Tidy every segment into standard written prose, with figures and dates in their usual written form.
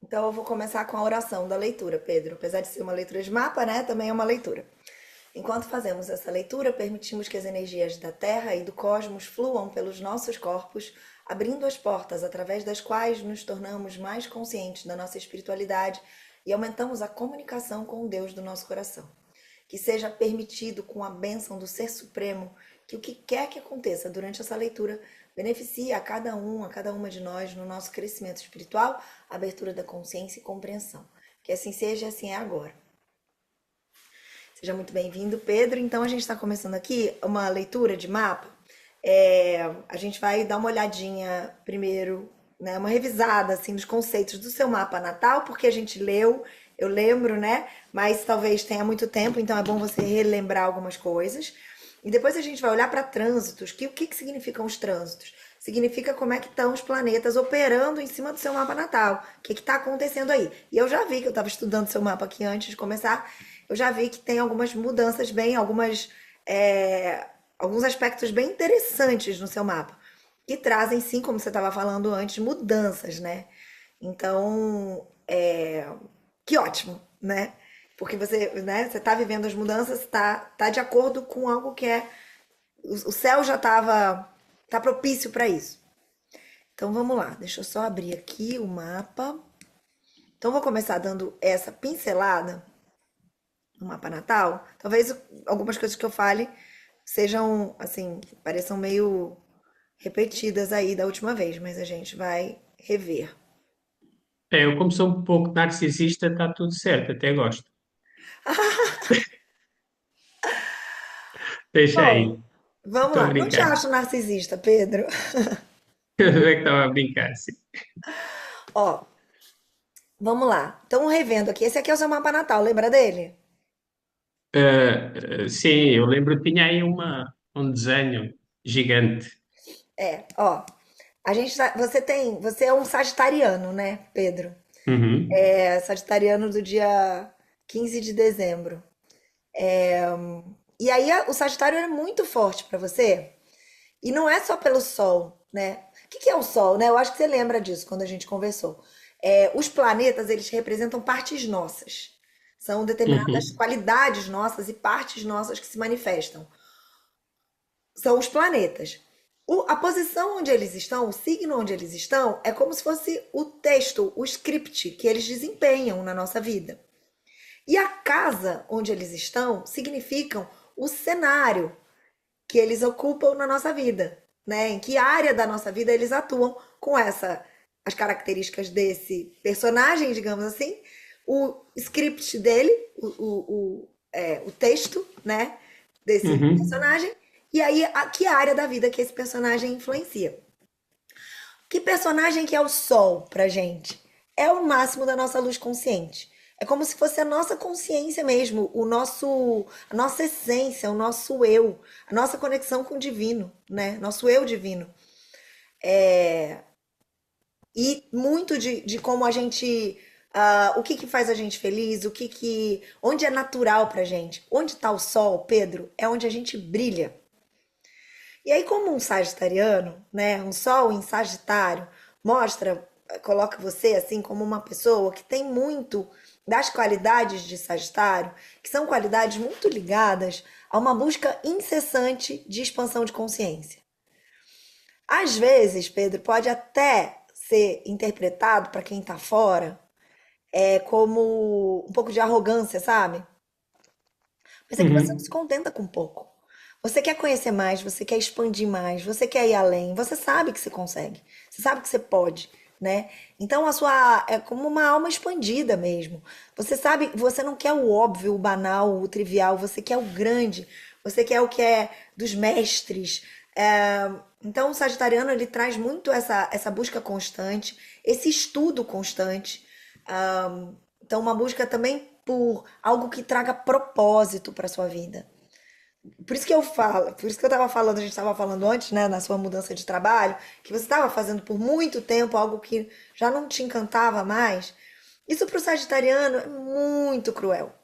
Então eu vou começar com a oração da leitura, Pedro. Apesar de ser uma leitura de mapa, né, também é uma leitura. Enquanto fazemos essa leitura, permitimos que as energias da Terra e do cosmos fluam pelos nossos corpos, abrindo as portas através das quais nos tornamos mais conscientes da nossa espiritualidade e aumentamos a comunicação com o Deus do nosso coração. Que seja permitido, com a bênção do Ser Supremo, que o que quer que aconteça durante essa leitura beneficie a cada uma de nós no nosso crescimento espiritual, abertura da consciência e compreensão. Que assim seja e assim é agora. Seja muito bem-vindo, Pedro. Então, a gente está começando aqui uma leitura de mapa. A gente vai dar uma olhadinha primeiro, né, uma revisada assim dos conceitos do seu mapa natal, porque a gente leu, eu lembro, né? Mas talvez tenha muito tempo, então é bom você relembrar algumas coisas. E depois a gente vai olhar para trânsitos. O que significam os trânsitos? Significa como é que estão os planetas operando em cima do seu mapa natal. O que está acontecendo aí? E eu já vi que eu estava estudando seu mapa aqui antes de começar. Eu já vi que tem algumas mudanças alguns aspectos bem interessantes no seu mapa, que trazem, sim, como você estava falando antes, mudanças, né? Então, que ótimo, né? Porque você, né, você tá vivendo as mudanças, tá de acordo com algo que é. O céu já tá propício para isso. Então vamos lá, deixa eu só abrir aqui o mapa. Então vou começar dando essa pincelada no mapa natal. Talvez algumas coisas que eu fale sejam, assim, pareçam meio repetidas aí da última vez, mas a gente vai rever. Eu, como sou um pouco narcisista, está tudo certo, até gosto. Deixa Bom, aí, vamos estou a lá. Não te brincar. acho narcisista, Pedro. Eu é que estava a brincar, sim. Ó, vamos lá. Então, revendo aqui. Esse aqui é o seu mapa natal, lembra dele? Sim, eu lembro que tinha aí um desenho gigante. Ó. Você é um sagitariano, né, Pedro? Uhum, É sagitariano do dia 15 de dezembro. E aí o Sagitário é muito forte pra você. E não é só pelo Sol, né? O que é o Sol, né? Eu acho que você lembra disso quando a gente conversou. Os planetas, eles representam partes nossas. São determinadas uhum, qualidades nossas e partes nossas que se manifestam. São os planetas. A posição onde eles estão, o signo onde eles estão, é como se fosse o texto, o script que eles desempenham na nossa vida. E a casa onde eles estão significam o cenário que eles ocupam na nossa vida, né? Em que área da nossa vida eles atuam com as características desse personagem, digamos assim, o script dele, o texto, né? Desse uhum. personagem, e aí que área da vida que esse personagem influencia. Que personagem que é o Sol pra gente? É o máximo da nossa luz consciente. É como se fosse a nossa consciência mesmo, a nossa essência, o nosso eu, a nossa conexão com o divino, né? Nosso eu divino. E muito de como a gente, o que que faz a gente feliz, onde é natural pra gente. Onde está o sol, Pedro, é onde a gente brilha. E aí, como um sagitariano, né, um sol em Sagitário, mostra, coloca você assim como uma pessoa que tem muito das qualidades de Sagitário, que são qualidades muito ligadas a uma busca incessante de expansão de consciência. Às vezes, Pedro, pode até ser interpretado para quem está fora como um pouco de arrogância, sabe? Mas é que você não se Uhum. contenta com pouco. Você quer conhecer mais, você quer expandir mais, você quer ir além. Você sabe que você consegue. Você sabe que você pode, né? Então a sua é como uma alma expandida mesmo. Você sabe, você não quer o óbvio, o banal, o trivial, você quer o grande. Você quer o que é dos mestres. Então o sagitariano ele traz muito essa busca constante, esse estudo constante. Então, uma busca também por algo que traga propósito para sua vida. Por isso que eu falo, por isso que eu estava falando, a gente estava falando antes, né, na sua mudança de trabalho, que você estava fazendo por muito tempo algo que já não te encantava mais. Isso para o sagitariano é muito cruel,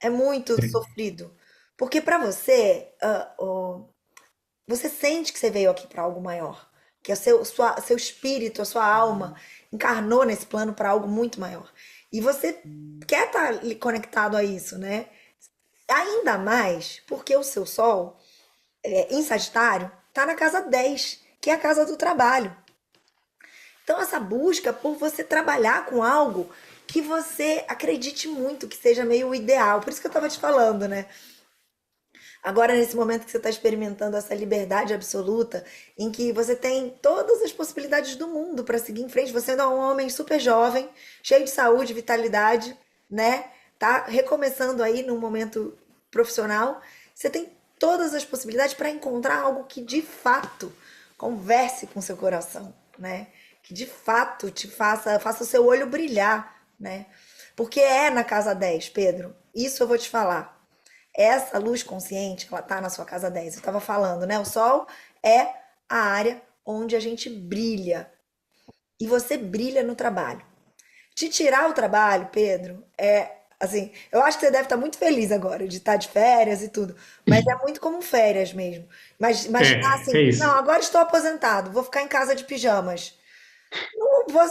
é muito sofrido, porque para você, você sente que você veio aqui para algo maior, que é seu espírito, a sua alma encarnou nesse plano para algo muito maior. E você quer estar conectado a isso, né? Ainda mais porque o seu Sol, em Sagitário, está na casa 10, que é a casa do trabalho. Então, essa busca por você trabalhar com algo que você acredite muito, que seja meio ideal. Por isso que eu estava te falando, né? Agora, nesse momento que você está experimentando essa liberdade absoluta, em que você tem todas as possibilidades do mundo para seguir em frente, você ainda é um homem super jovem, cheio de saúde, vitalidade, né? Tá recomeçando aí num momento profissional. Você tem todas as possibilidades para encontrar algo que de fato converse com seu coração, né? Que de fato te faça o seu olho brilhar, né? Porque é na casa 10, Pedro. Isso eu vou te falar. Essa luz consciente, ela tá na sua casa 10. Eu estava falando, né? O sol é a área onde a gente brilha. E você brilha no trabalho. Te tirar o trabalho, Pedro, é assim, eu acho que você deve estar muito feliz agora de estar de férias e tudo, mas é muito como férias mesmo. Mas imaginar É assim, não, isso. agora estou aposentado, vou ficar em casa de pijamas.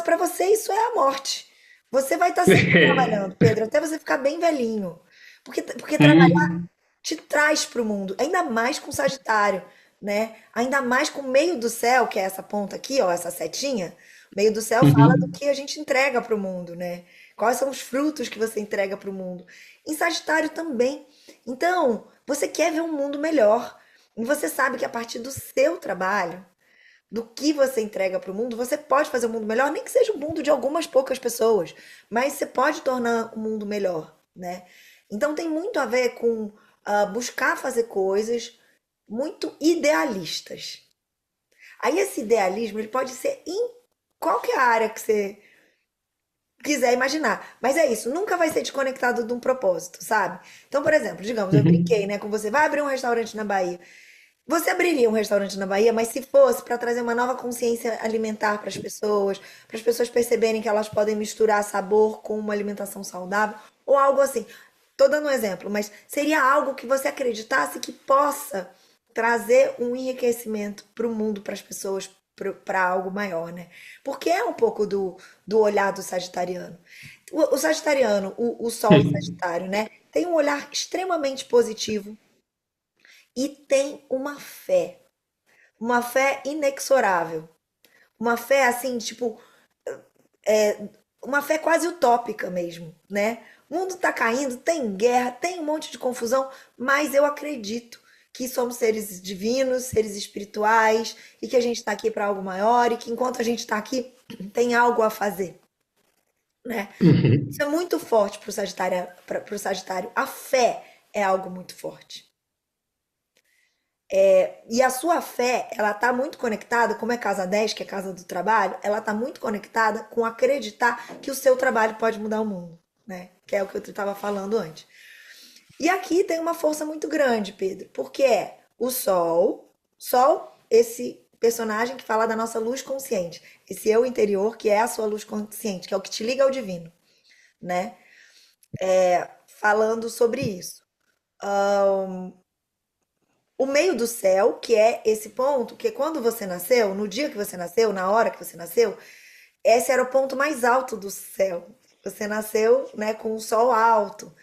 Para você isso é a morte. Você vai estar sempre trabalhando, Pedro, até você ficar bem velhinho. Porque Hum, te traz para o mundo, ainda mais com Sagitário, né? Ainda mais com o meio do céu, que é essa ponta aqui, ó, essa setinha. O meio do céu fala do uhum. que a gente entrega para o mundo, né? Quais são os frutos que você entrega para o mundo? Em Sagitário também. Então, você quer ver um mundo melhor. E você sabe que a partir do seu trabalho, do que você entrega para o mundo, você pode fazer o mundo melhor, nem que seja o mundo de algumas poucas pessoas, mas você pode tornar o mundo melhor, né? Então tem muito a ver com buscar fazer coisas muito idealistas. Aí esse idealismo ele pode ser em qualquer área que você quiser imaginar, mas é isso, nunca vai ser desconectado de um propósito, sabe? Então, por exemplo, digamos, eu brinquei, Uhum. né, com você, vai abrir um restaurante na Bahia. Você abriria um restaurante na Bahia, mas se fosse para trazer uma nova consciência alimentar para as pessoas perceberem que elas podem misturar sabor com uma alimentação saudável, ou algo assim. Tô dando um exemplo, mas seria algo que você acreditasse que possa trazer um enriquecimento para o mundo, para as pessoas, para algo maior, né? Porque é um pouco do olhar do sagitariano. O sagitariano, o Sol em Sagitário, né? Tem um olhar extremamente positivo e tem uma fé inexorável, uma fé assim, tipo, uma fé quase utópica mesmo, né? O mundo tá caindo, tem guerra, tem um monte de confusão, mas eu acredito que somos seres divinos, seres espirituais e que a gente está aqui para algo maior e que enquanto a gente está aqui tem algo a fazer, né? Isso Uhum. é muito forte para o Sagitário, pro Sagitário. A fé é algo muito forte. E a sua fé, ela tá muito conectada, como é casa 10 que é casa do trabalho, ela tá muito conectada com acreditar que o seu trabalho pode mudar o mundo, né? Que é o que eu estava falando antes. E aqui tem uma força muito grande, Pedro, porque é o Sol, esse personagem que fala da nossa luz consciente, esse eu interior que é a sua luz consciente, que é o que te liga ao divino, né? Falando sobre isso. O meio do céu, que é esse ponto, que quando você nasceu, no dia que você nasceu, na hora que você nasceu, esse era o ponto mais alto do céu. Você nasceu, né, com o sol alto.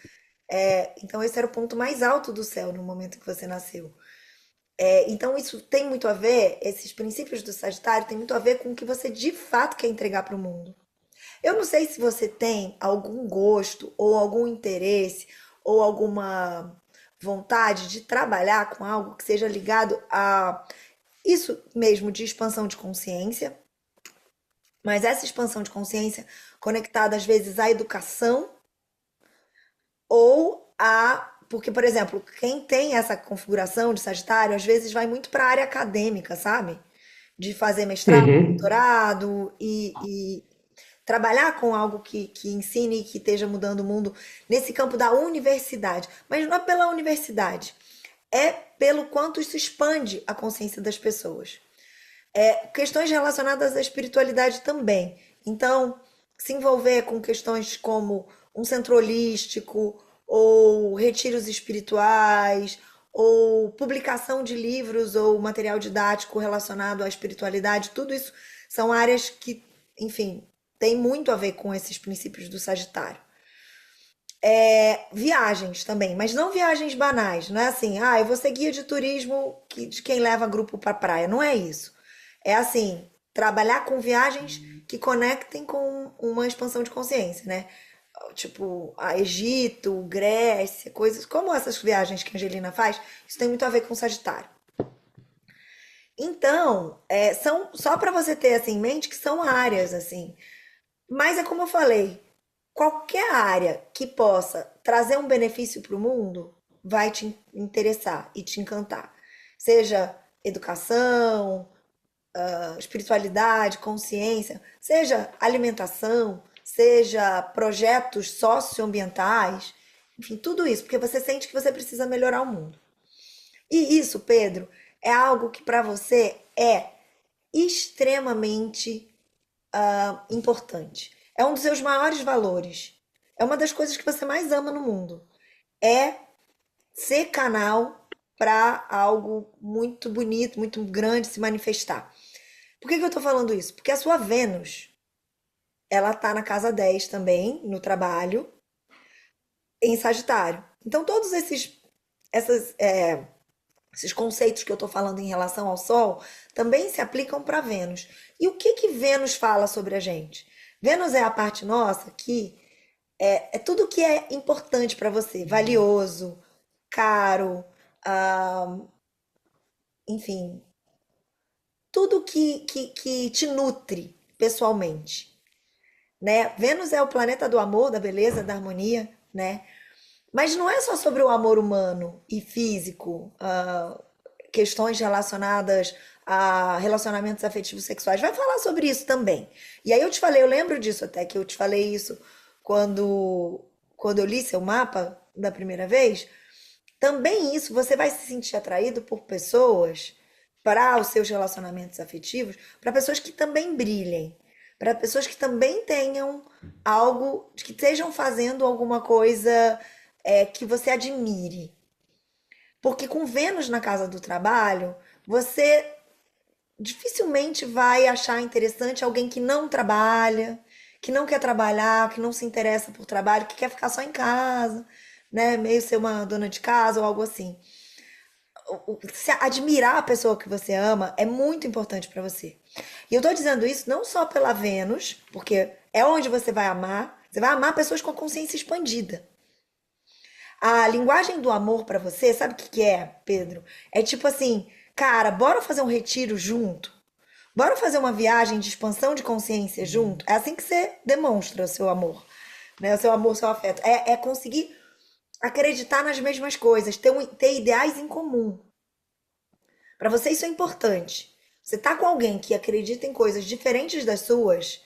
Então esse era o ponto mais alto do céu no momento que você nasceu. Então isso tem muito a ver, esses princípios do Sagitário tem muito a ver com o que você de fato quer entregar para o mundo. Eu não sei se você tem algum gosto ou algum interesse ou alguma vontade de trabalhar com algo que seja ligado a isso mesmo de expansão de consciência, mas essa expansão de consciência conectada às vezes à educação ou a. Porque, por exemplo, quem tem essa configuração de Sagitário às vezes vai muito para a área acadêmica, sabe? De fazer mestrado, Uhum. doutorado e trabalhar com algo que ensine e que esteja mudando o mundo nesse campo da universidade. Mas não é pela universidade, é pelo quanto isso expande a consciência das pessoas. Questões relacionadas à espiritualidade também. Então, se envolver com questões como um centro holístico, ou retiros espirituais, ou publicação de livros ou material didático relacionado à espiritualidade, tudo isso são áreas que, enfim, tem muito a ver com esses princípios do Sagitário. Viagens também, mas não viagens banais, não é assim, ah, eu vou ser guia de turismo de quem leva grupo para praia, não é isso. É assim, trabalhar com viagens que conectem com uma expansão de consciência, né? Tipo, a Egito, Grécia, coisas como essas viagens que a Angelina faz, isso tem muito a ver com Sagitário. Então, são só para você ter assim em mente que são áreas assim. Mas é como eu falei, qualquer área que possa trazer um benefício para o mundo vai te interessar e te encantar. Seja educação, espiritualidade, consciência, seja alimentação, seja projetos socioambientais, enfim, tudo isso, porque você sente que você precisa melhorar o mundo. E isso, Pedro, é algo que para você é extremamente importante. É um dos seus maiores valores. É uma das coisas que você mais ama no mundo. É ser canal para algo muito bonito, muito grande se manifestar. Por que eu tô falando isso? Porque a sua Vênus, ela tá na casa 10 também, no trabalho, em Sagitário. Então, todos essas, esses conceitos que eu tô falando em relação ao Sol também se aplicam para Vênus. E o que que Vênus fala sobre a gente? Vênus é a parte nossa que é tudo que é importante para você, valioso, caro, ah, enfim, tudo que te nutre pessoalmente, né? Vênus é o planeta do amor, da beleza, da harmonia, né? Mas não é só sobre o amor humano e físico, questões relacionadas a relacionamentos afetivos sexuais. Vai falar sobre isso também. E aí eu te falei, eu lembro disso até, que eu te falei isso quando, quando eu li seu mapa da primeira vez. Também isso, você vai se sentir atraído por pessoas para os seus relacionamentos afetivos, para pessoas que também brilhem, para pessoas que também tenham algo, que estejam fazendo alguma coisa que você admire. Porque com Vênus na casa do trabalho, você dificilmente vai achar interessante alguém que não trabalha, que não quer trabalhar, que não se interessa por trabalho, que quer ficar só em casa, né? Meio ser uma dona de casa ou algo assim. Se admirar a pessoa que você ama é muito importante para você. E eu tô dizendo isso não só pela Vênus, porque é onde você vai amar. Você vai amar pessoas com a consciência expandida. A linguagem do amor pra você, sabe o que que é, Pedro? É tipo assim, cara, bora fazer um retiro junto? Bora fazer uma viagem de expansão de consciência junto? É assim que você demonstra o seu amor, né? O seu amor, o seu afeto. É conseguir acreditar nas mesmas coisas, ter ideais em comum. Pra você isso é importante. Você tá com alguém que acredita em coisas diferentes das suas,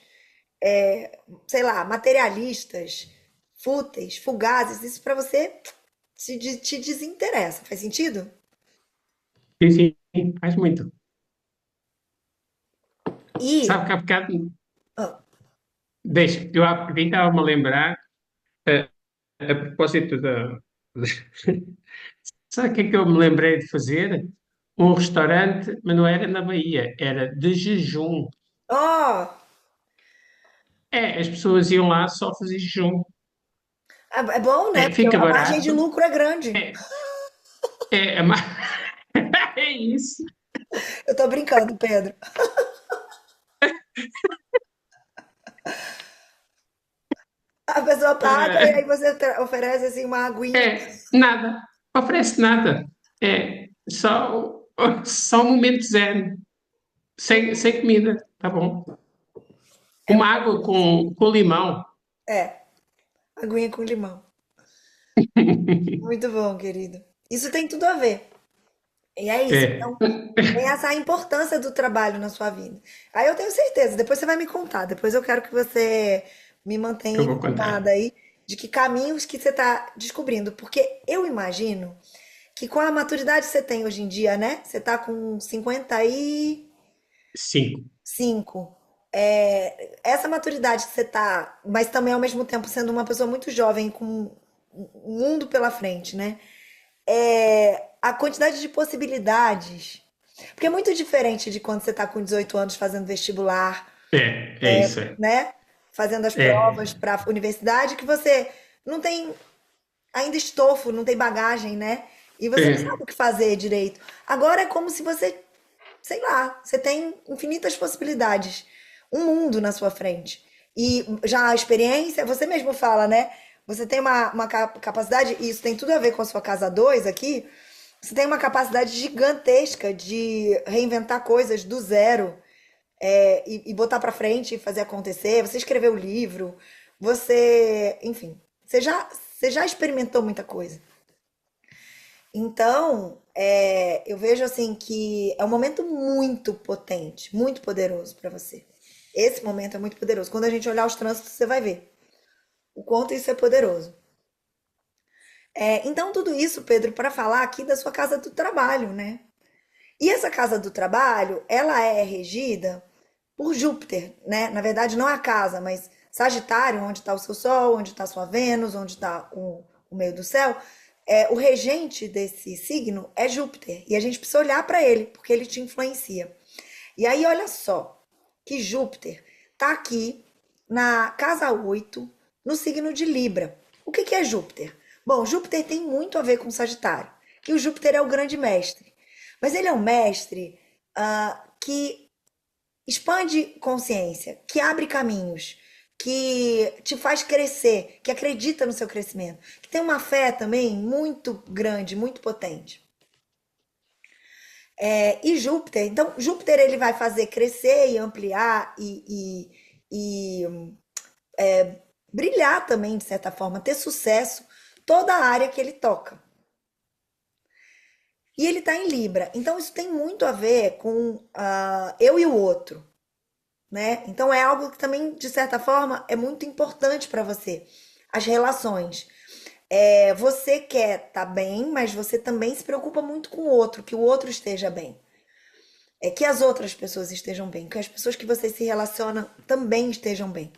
sei lá, materialistas, fúteis, fugazes, isso pra você te desinteressa. Faz sentido? Sim, sim, faz muito. E Sabe que há bocado, ah, deixa, eu há bocadinho estava-me a lembrar, eh, a propósito da. Sabe o que é que eu me lembrei de fazer? Um restaurante, mas não era na Bahia, era de jejum. ó, É, as pessoas iam lá só fazer jejum. é bom, né? É, Porque fica a margem de barato, lucro é grande. é, é, é isso. Eu tô brincando, Pedro. A pessoa paga e aí É, você oferece assim uma aguinha. nada, oferece nada. É só um momento zen, sem comida, tá bom? É Uma água maravilhoso. com limão. É, aguinha com limão. Muito bom, querido. Isso tem tudo a ver. E é isso. É, Então, tem essa importância do trabalho na sua vida. Aí eu tenho certeza, depois você vai me contar. Depois eu quero que você me mantenha eu vou contar. informada aí de que caminhos que você está descobrindo. Porque eu imagino que com a maturidade que você tem hoje em dia, né? Você tá com 5. 55. Essa maturidade que você tá, mas também ao mesmo tempo sendo uma pessoa muito jovem, com um mundo pela frente, né? a quantidade de possibilidades. Porque é muito diferente de quando você está com 18 anos fazendo vestibular, É isso, é. né? Fazendo as provas É, para a universidade, que você não tem ainda estofo, não tem bagagem, né? E você não sabe é. o que fazer direito. Agora é como se você, sei lá, você tem infinitas possibilidades, um mundo na sua frente. E já a experiência, você mesmo fala, né? Você tem uma capacidade, e isso tem tudo a ver com a sua casa 2 aqui, você tem uma capacidade gigantesca de reinventar coisas do zero, e botar pra frente e fazer acontecer. Você escreveu o livro, você, enfim, você já experimentou muita coisa. Então, eu vejo assim que é um momento muito potente, muito poderoso para você. Esse momento é muito poderoso. Quando a gente olhar os trânsitos, você vai ver o quanto isso é poderoso. Então, tudo isso, Pedro, para falar aqui da sua casa do trabalho, né? E essa casa do trabalho, ela é regida por Júpiter, né? Na verdade, não é a casa, mas Sagitário, onde está o seu Sol, onde está a sua Vênus, onde está o meio do céu. O regente desse signo é Júpiter. E a gente precisa olhar para ele, porque ele te influencia. E aí, olha só, que Júpiter está aqui na casa 8, no signo de Libra. O que é Júpiter? Bom, Júpiter tem muito a ver com Sagitário, que o Júpiter é o grande mestre. Mas ele é um mestre que expande consciência, que abre caminhos, que te faz crescer, que acredita no seu crescimento, que tem uma fé também muito grande, muito potente. E Júpiter, então Júpiter ele vai fazer crescer e ampliar e brilhar também, de certa forma, ter sucesso toda a área que ele toca. E ele está em Libra, então isso tem muito a ver com eu e o outro, né? Então é algo que também, de certa forma, é muito importante para você. As relações. Você quer estar bem, mas você também se preocupa muito com o outro, que o outro esteja bem. Que as outras pessoas estejam bem, que as pessoas que você se relaciona também estejam bem.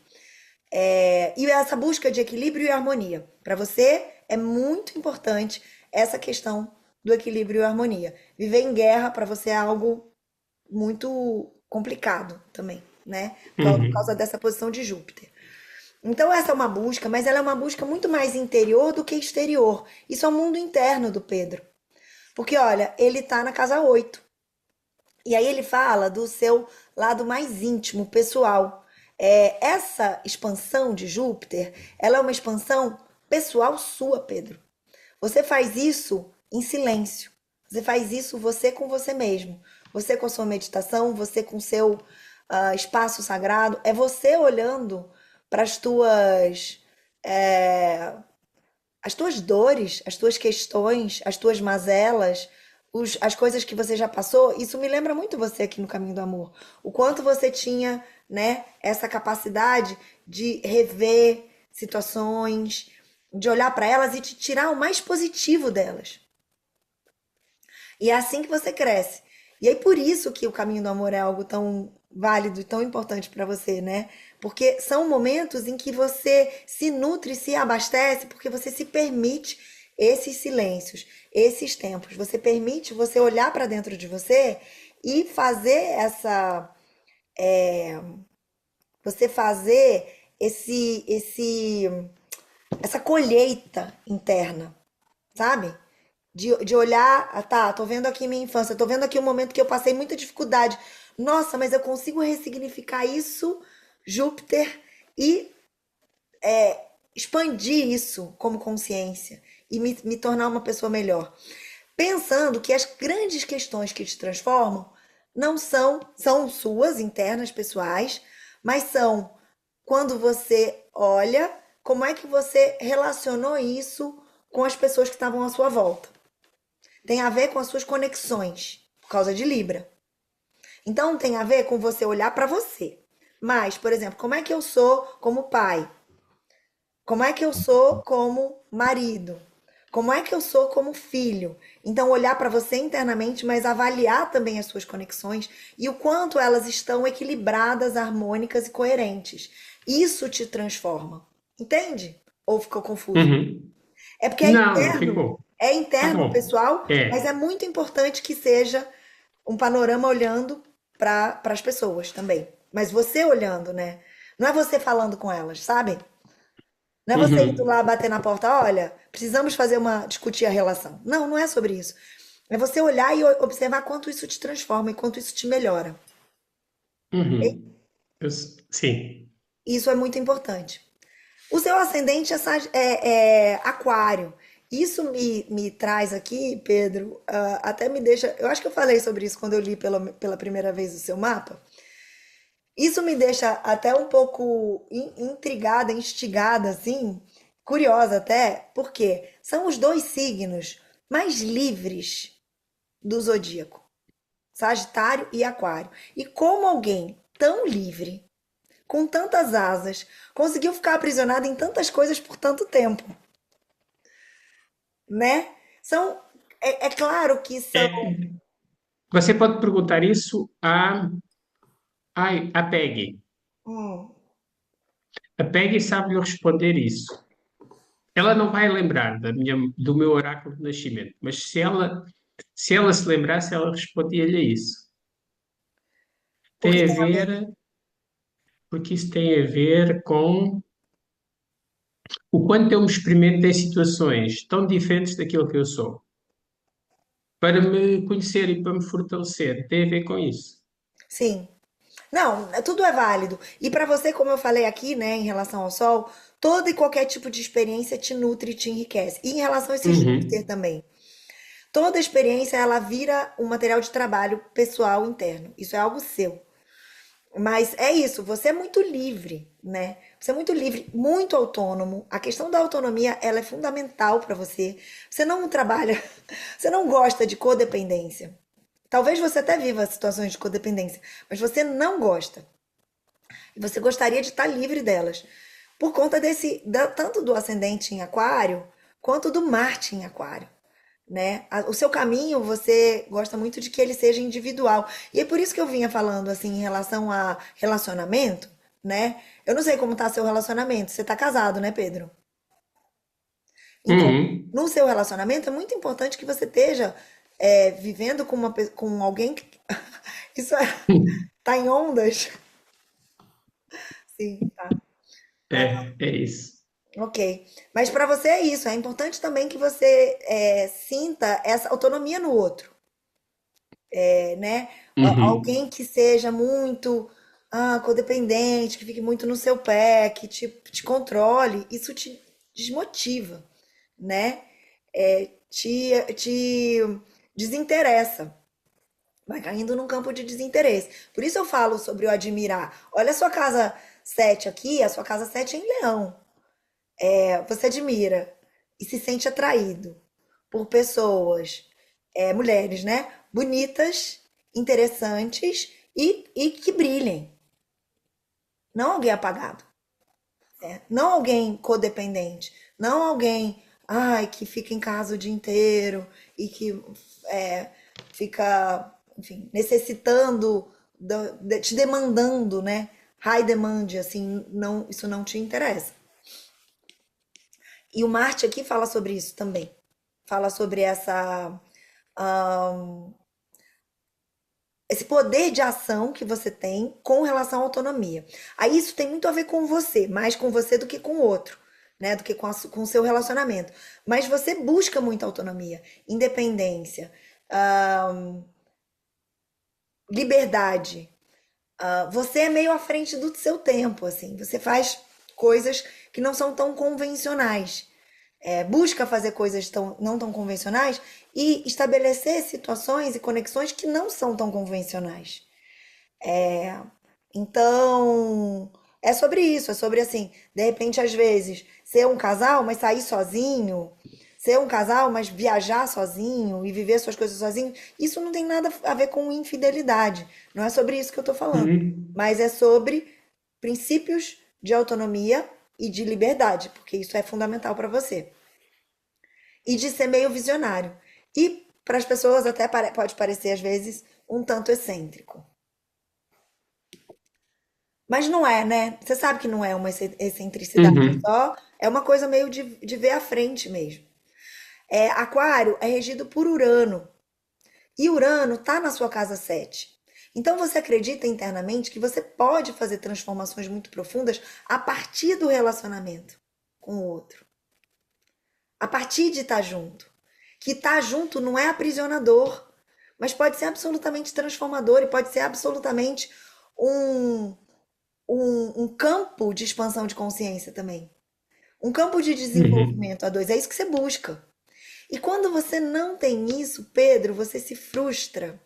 E essa busca de equilíbrio e harmonia. Para você é muito importante essa questão do equilíbrio e harmonia. Viver em guerra para você é algo muito complicado também, né? Por causa Uhum. dessa posição de Júpiter. Então essa é uma busca, mas ela é uma busca muito mais interior do que exterior. Isso é o mundo interno do Pedro. Porque olha, ele tá na casa 8. E aí ele fala do seu lado mais íntimo, pessoal. Essa expansão de Júpiter, ela é uma expansão pessoal sua, Pedro. Você faz isso em silêncio. Você faz isso você com você mesmo. Você com a sua meditação, você com o seu espaço sagrado. É você olhando para as tuas dores, as tuas questões, as tuas mazelas, as coisas que você já passou. Isso me lembra muito você aqui no Caminho do Amor. O quanto você tinha, né, essa capacidade de rever situações, de olhar para elas e de tirar o mais positivo delas. E é assim que você cresce. E aí por isso que o caminho do amor é algo tão válido e tão importante para você, né? Porque são momentos em que você se nutre, se abastece, porque você se permite esses silêncios, esses tempos. Você permite você olhar para dentro de você e fazer você fazer essa colheita interna, sabe? De olhar, tá, tô vendo aqui minha infância, tô vendo aqui um momento que eu passei muita dificuldade. Nossa, mas eu consigo ressignificar isso, Júpiter, e expandir isso como consciência e me tornar uma pessoa melhor. Pensando que as grandes questões que te transformam não são suas, internas, pessoais, mas são quando você olha como é que você relacionou isso com as pessoas que estavam à sua volta. Tem a ver com as suas conexões, por causa de Libra. Então tem a ver com você olhar para você. Mas, por exemplo, como é que eu sou como pai? Como é que eu sou como marido? Como é que eu sou como filho? Então, olhar para você internamente, mas avaliar também as suas conexões e o quanto elas estão equilibradas, harmônicas e coerentes. Isso te transforma. Entende? Ou ficou confuso? Uhum. É porque Não, não ficou. é Tá interno, bom. pessoal, mas É. é muito importante que seja um panorama olhando para as pessoas também. Mas você olhando, né? Não é você falando com elas, sabe? Não é você indo Uhum, lá bater na porta, olha, precisamos fazer discutir a relação. Não, não é sobre isso. É você olhar e observar quanto isso te transforma e quanto isso te melhora. uhum. Sim. Isso é muito importante. O seu ascendente é aquário. Isso me traz aqui, Pedro, até me deixa. Eu acho que eu falei sobre isso quando eu li pela primeira vez o seu mapa. Isso me deixa até um pouco intrigada, instigada, assim, curiosa até, porque são os dois signos mais livres do zodíaco, Sagitário e Aquário. E como alguém tão livre, com tantas asas, conseguiu ficar aprisionado em tantas coisas por tanto tempo, né? São, é claro que são. É, você pode perguntar isso à Peggy. Hum, A Peggy sabe-lhe responder isso. Ela não vai lembrar do meu oráculo de nascimento, mas se ela se lembrasse, ela respondia-lhe a isso. porque Tem a tem a ver. ver, porque isso tem a ver com o quanto eu me experimento em situações tão diferentes daquilo que eu sou, para me conhecer e para me fortalecer. Tem a ver com isso. Sim. Não, tudo é válido. E para você, como eu falei aqui, né, em relação ao sol, todo e qualquer tipo de experiência te nutre e te enriquece. E em relação a esse Júpiter Uhum, também. Toda experiência ela vira um material de trabalho pessoal interno. Isso é algo seu. Mas é isso, você é muito livre, né? Você é muito livre, muito autônomo. A questão da autonomia, ela é fundamental para você. Você não trabalha, você não gosta de codependência. Talvez você até viva situações de codependência, mas você não gosta. E você gostaria de estar livre delas. Por conta tanto do ascendente em aquário, quanto do Marte em aquário, né? O seu caminho, você gosta muito de que ele seja individual. E é por isso que eu vinha falando assim em relação a relacionamento, né? Eu não sei como tá seu relacionamento. Você tá casado, né, Pedro? Então, uhum. no seu relacionamento é muito importante que você esteja vivendo com alguém que isso tá em ondas. Sim, tá. É isso. Ok. Mas para você é isso. É importante também que você sinta essa autonomia no outro. Né? Uhum, Alguém que seja muito codependente, que fique muito no seu pé, que te controle, isso te desmotiva, né? Te desinteressa. Vai caindo num campo de desinteresse. Por isso eu falo sobre o admirar. Olha a sua casa 7 aqui, a sua casa 7 é em Leão. Você admira e se sente atraído por pessoas, mulheres, né? Bonitas, interessantes e que brilhem. Não alguém apagado, né? Não alguém codependente. Não alguém, ai, que fica em casa o dia inteiro e que é, fica, enfim, necessitando, te demandando, né? High demand, assim, não, isso não te interessa. E o Marte aqui fala sobre isso também. Fala sobre esse poder de ação que você tem com relação à autonomia. Aí isso tem muito a ver com você, mais com você do que com o outro, né? Do que com o seu relacionamento. Mas você busca muita autonomia, independência, liberdade. Você é meio à frente do seu tempo, assim. Você faz coisas que não são tão convencionais. Busca fazer coisas não tão convencionais e estabelecer situações e conexões que não são tão convencionais. Então, é sobre isso, é sobre assim, de repente, às vezes, ser um casal, mas sair sozinho, ser um casal, mas viajar sozinho e viver suas coisas sozinho, isso não tem nada a ver com infidelidade. Não é sobre isso que eu tô falando. uhum, Mas é sobre princípios de autonomia e de liberdade, porque isso é fundamental para você. E de ser meio visionário. E para as pessoas até pode parecer, às vezes, um tanto excêntrico. Mas não é, né? Você sabe que não é uma excentricidade, uhum. só é uma coisa meio de ver à frente mesmo. Aquário é regido por Urano. E Urano está na sua casa 7. Então você acredita internamente que você pode fazer transformações muito profundas a partir do relacionamento com o outro. A partir de estar junto. Que estar junto não é aprisionador, mas pode ser absolutamente transformador e pode ser absolutamente um, um campo de expansão de consciência também. Um campo de Uhum. desenvolvimento a dois. É isso que você busca. E quando você não tem isso, Pedro, você se frustra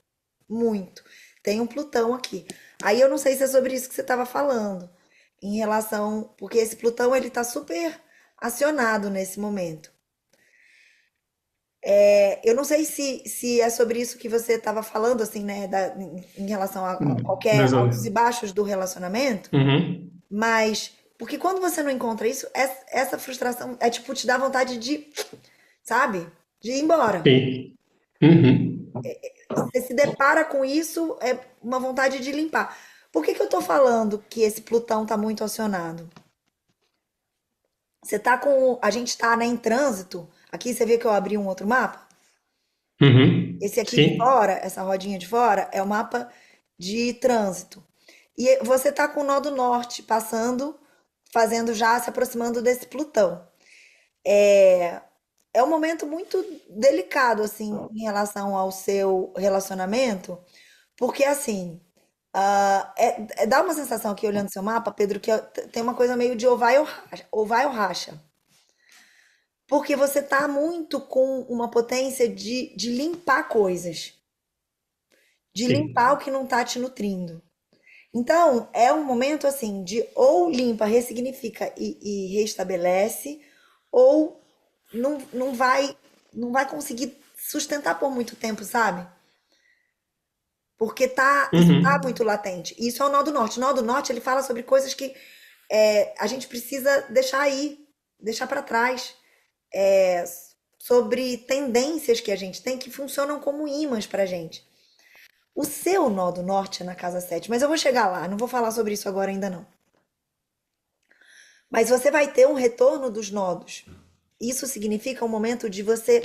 muito. Tem um Plutão aqui. Aí eu não sei se é sobre isso que você estava falando, em relação, porque esse Plutão ele está super acionado nesse momento. Eu não sei se é sobre isso que você estava falando, assim, né, em relação a qualquer Das altos e ondas. baixos do relacionamento, Uhum. mas porque quando você não encontra isso, essa frustração é tipo te dá vontade de, sabe, de ir embora. Sim. Uhum. Você se depara com isso, é uma vontade de limpar. Por que que eu tô falando que esse Plutão tá muito acionado? Você tá com, a gente tá, né, em trânsito. Aqui você vê que eu abri um outro mapa. Uhum. Esse aqui de Sim. fora, essa rodinha de fora, é o mapa de trânsito. E você tá com o nó do norte passando, fazendo já, se aproximando desse Plutão. É um momento muito delicado, assim, em relação ao seu relacionamento, porque, assim, dá uma sensação aqui, olhando seu mapa, Pedro, que tem uma coisa meio de ou vai ou racha. Porque você tá muito com uma potência de limpar coisas, de limpar Sim. o que não tá te nutrindo. Então, é um momento assim de ou limpa, ressignifica e restabelece, ou não vai conseguir sustentar por muito tempo, sabe? Porque isso tá Uhum. muito latente. E isso é o nó do norte. O nó do norte, ele fala sobre coisas que a gente precisa deixar aí, deixar para trás. É, sobre tendências que a gente tem que funcionam como ímãs pra gente. O seu nó do norte é na casa 7, mas eu vou chegar lá, não vou falar sobre isso agora ainda não. Mas você vai ter um retorno dos nodos. Isso significa um momento de você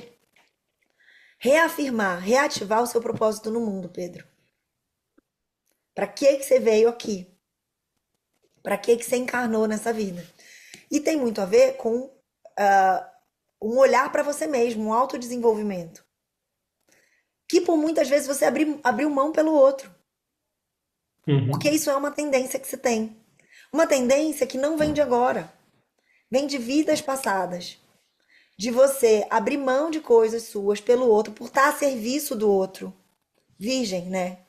reafirmar, reativar o seu propósito no mundo, Pedro. Para que você veio aqui? Para que você encarnou nessa vida? E tem muito a ver com um olhar para você mesmo, um autodesenvolvimento. Que por muitas vezes você abriu mão pelo outro. Porque Uhum. isso é uma tendência que você tem. Uma tendência que não vem de agora, vem de vidas passadas. De você abrir mão de coisas suas pelo outro, por estar a serviço do outro. Virgem, né?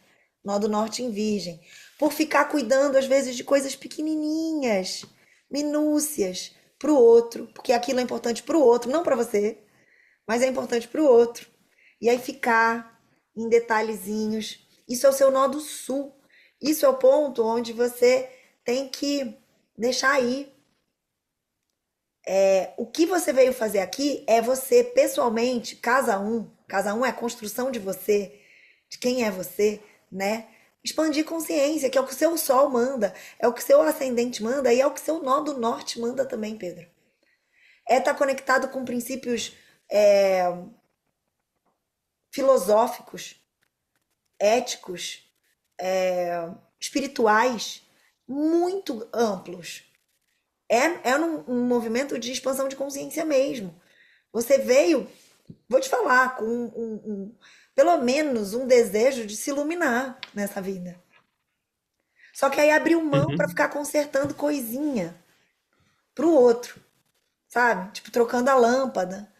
Nó do norte em virgem. Por ficar cuidando, às vezes, de coisas pequenininhas, minúcias, pro outro. Porque aquilo é importante pro outro, não para você, mas é importante pro outro. E aí ficar em detalhezinhos. Isso é o seu nó do sul. Isso é o ponto onde você tem que deixar aí. O que você veio fazer aqui é você, pessoalmente, casa um é a construção de você, de quem é você, né? Expandir consciência, que é o que o seu sol manda, é o que o seu ascendente manda e é o que o seu nó do norte manda também, Pedro. É estar conectado com princípios é, filosóficos, éticos, espirituais, muito amplos. É um movimento de expansão de consciência mesmo. Você veio, vou te falar, com pelo menos um desejo de se iluminar nessa vida. Só que aí abriu mão para Uhum. ficar consertando coisinha pro outro, sabe? Tipo, trocando a lâmpada,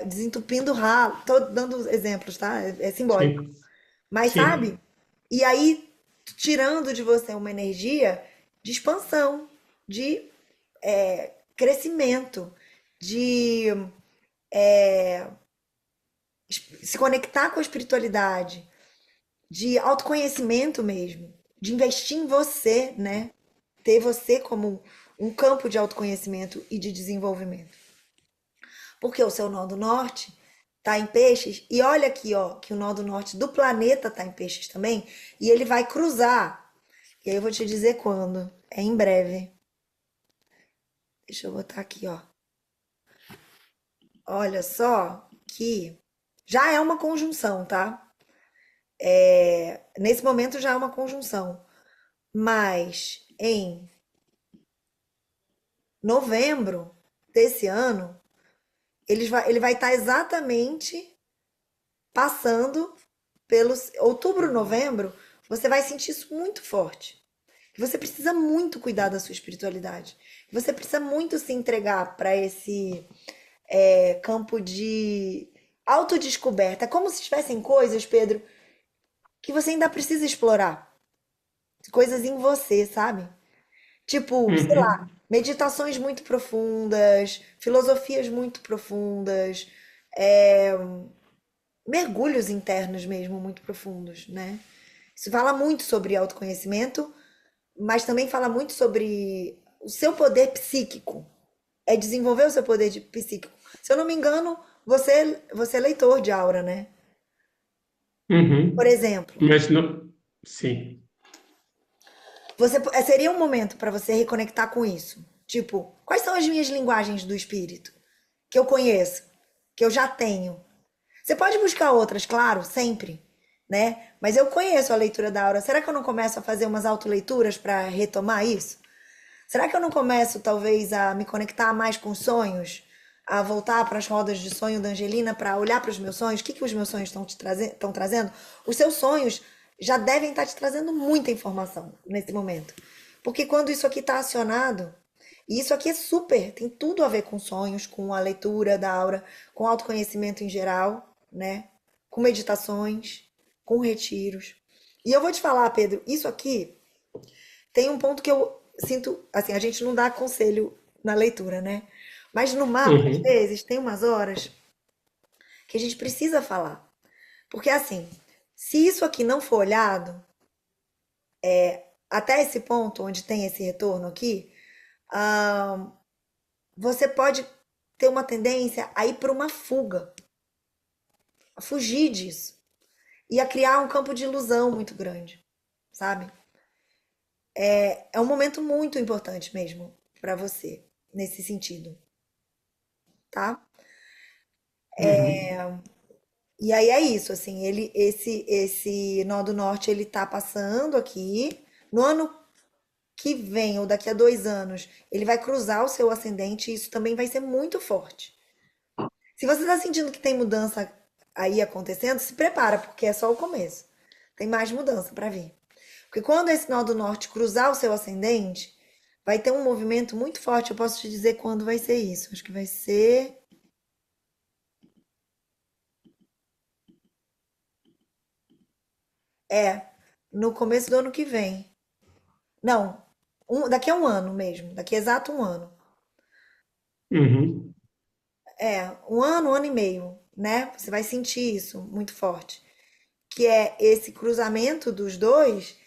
desentupindo o ralo. Tô dando exemplos, tá? É simbólico. Sim. Mas, sabe? Sim. E aí, tirando de você uma energia de expansão, de crescimento, de se conectar com a espiritualidade, de autoconhecimento mesmo, de investir em você, né? Ter você como um campo de autoconhecimento e de desenvolvimento. Porque o seu nó do norte tá em peixes, e olha aqui, ó, que o nó do norte do planeta tá em peixes também, e ele vai cruzar. E aí eu vou te dizer quando. É em breve. Deixa eu botar aqui, ó. Olha só que já é uma conjunção, tá? Nesse momento já é uma conjunção. Mas em novembro desse ano, ele vai estar exatamente passando pelos outubro, novembro, você vai sentir isso muito forte. Que você precisa muito cuidar da sua espiritualidade. Que você precisa muito se entregar para esse campo de autodescoberta. É como se tivessem coisas, Pedro, que você ainda precisa explorar. Coisas em você, sabe? Tipo, sei lá, Uhum. meditações muito profundas, filosofias muito profundas, é, mergulhos internos mesmo muito profundos, né? Isso fala muito sobre autoconhecimento, mas também fala muito sobre o seu poder psíquico. É desenvolver o seu poder psíquico. Se eu não me engano, você é leitor de aura, né? Por Uhum. exemplo, Mas não. Sim. seria um momento para você reconectar com isso. Tipo, quais são as minhas linguagens do espírito que eu conheço, que eu já tenho? Você pode buscar outras, claro, sempre, né? Mas eu conheço a leitura da aura. Será que eu não começo a fazer umas autoleituras para retomar isso? Será que eu não começo, talvez, a me conectar mais com sonhos? A voltar para as rodas de sonho da Angelina para olhar para os meus sonhos? O que, que os meus sonhos estão trazendo? Os seus sonhos já devem estar te trazendo muita informação nesse momento. Porque quando isso aqui está acionado, e isso aqui é super, tem tudo a ver com sonhos, com a leitura da aura, com autoconhecimento em geral, né? Com meditações, com retiros. E eu vou te falar, Pedro, isso aqui tem um ponto que eu sinto, assim, a gente não dá conselho na leitura, né? Mas no mapa, às Uhum. vezes, tem umas horas que a gente precisa falar. Porque, assim, se isso aqui não for olhado, até esse ponto onde tem esse retorno aqui, ah, você pode ter uma tendência a ir para uma fuga, a fugir disso. E a criar um campo de ilusão muito grande, sabe? É um momento muito importante mesmo para você, nesse sentido, tá? Uhum. E aí é isso, assim, esse nó do norte ele tá passando aqui. No ano que vem, ou daqui a 2 anos, ele vai cruzar o seu ascendente e isso também vai ser muito forte. Se você tá sentindo que tem mudança aí acontecendo, se prepara, porque é só o começo. Tem mais mudança para vir. Porque quando esse nó do norte cruzar o seu ascendente, vai ter um movimento muito forte. Eu posso te dizer quando vai ser isso. Acho que vai ser. É, no começo do ano que vem. Não, daqui a um ano mesmo, daqui a exato um ano. Uhum. Um ano e meio, né? Você vai sentir isso muito forte. Que é esse cruzamento dos dois,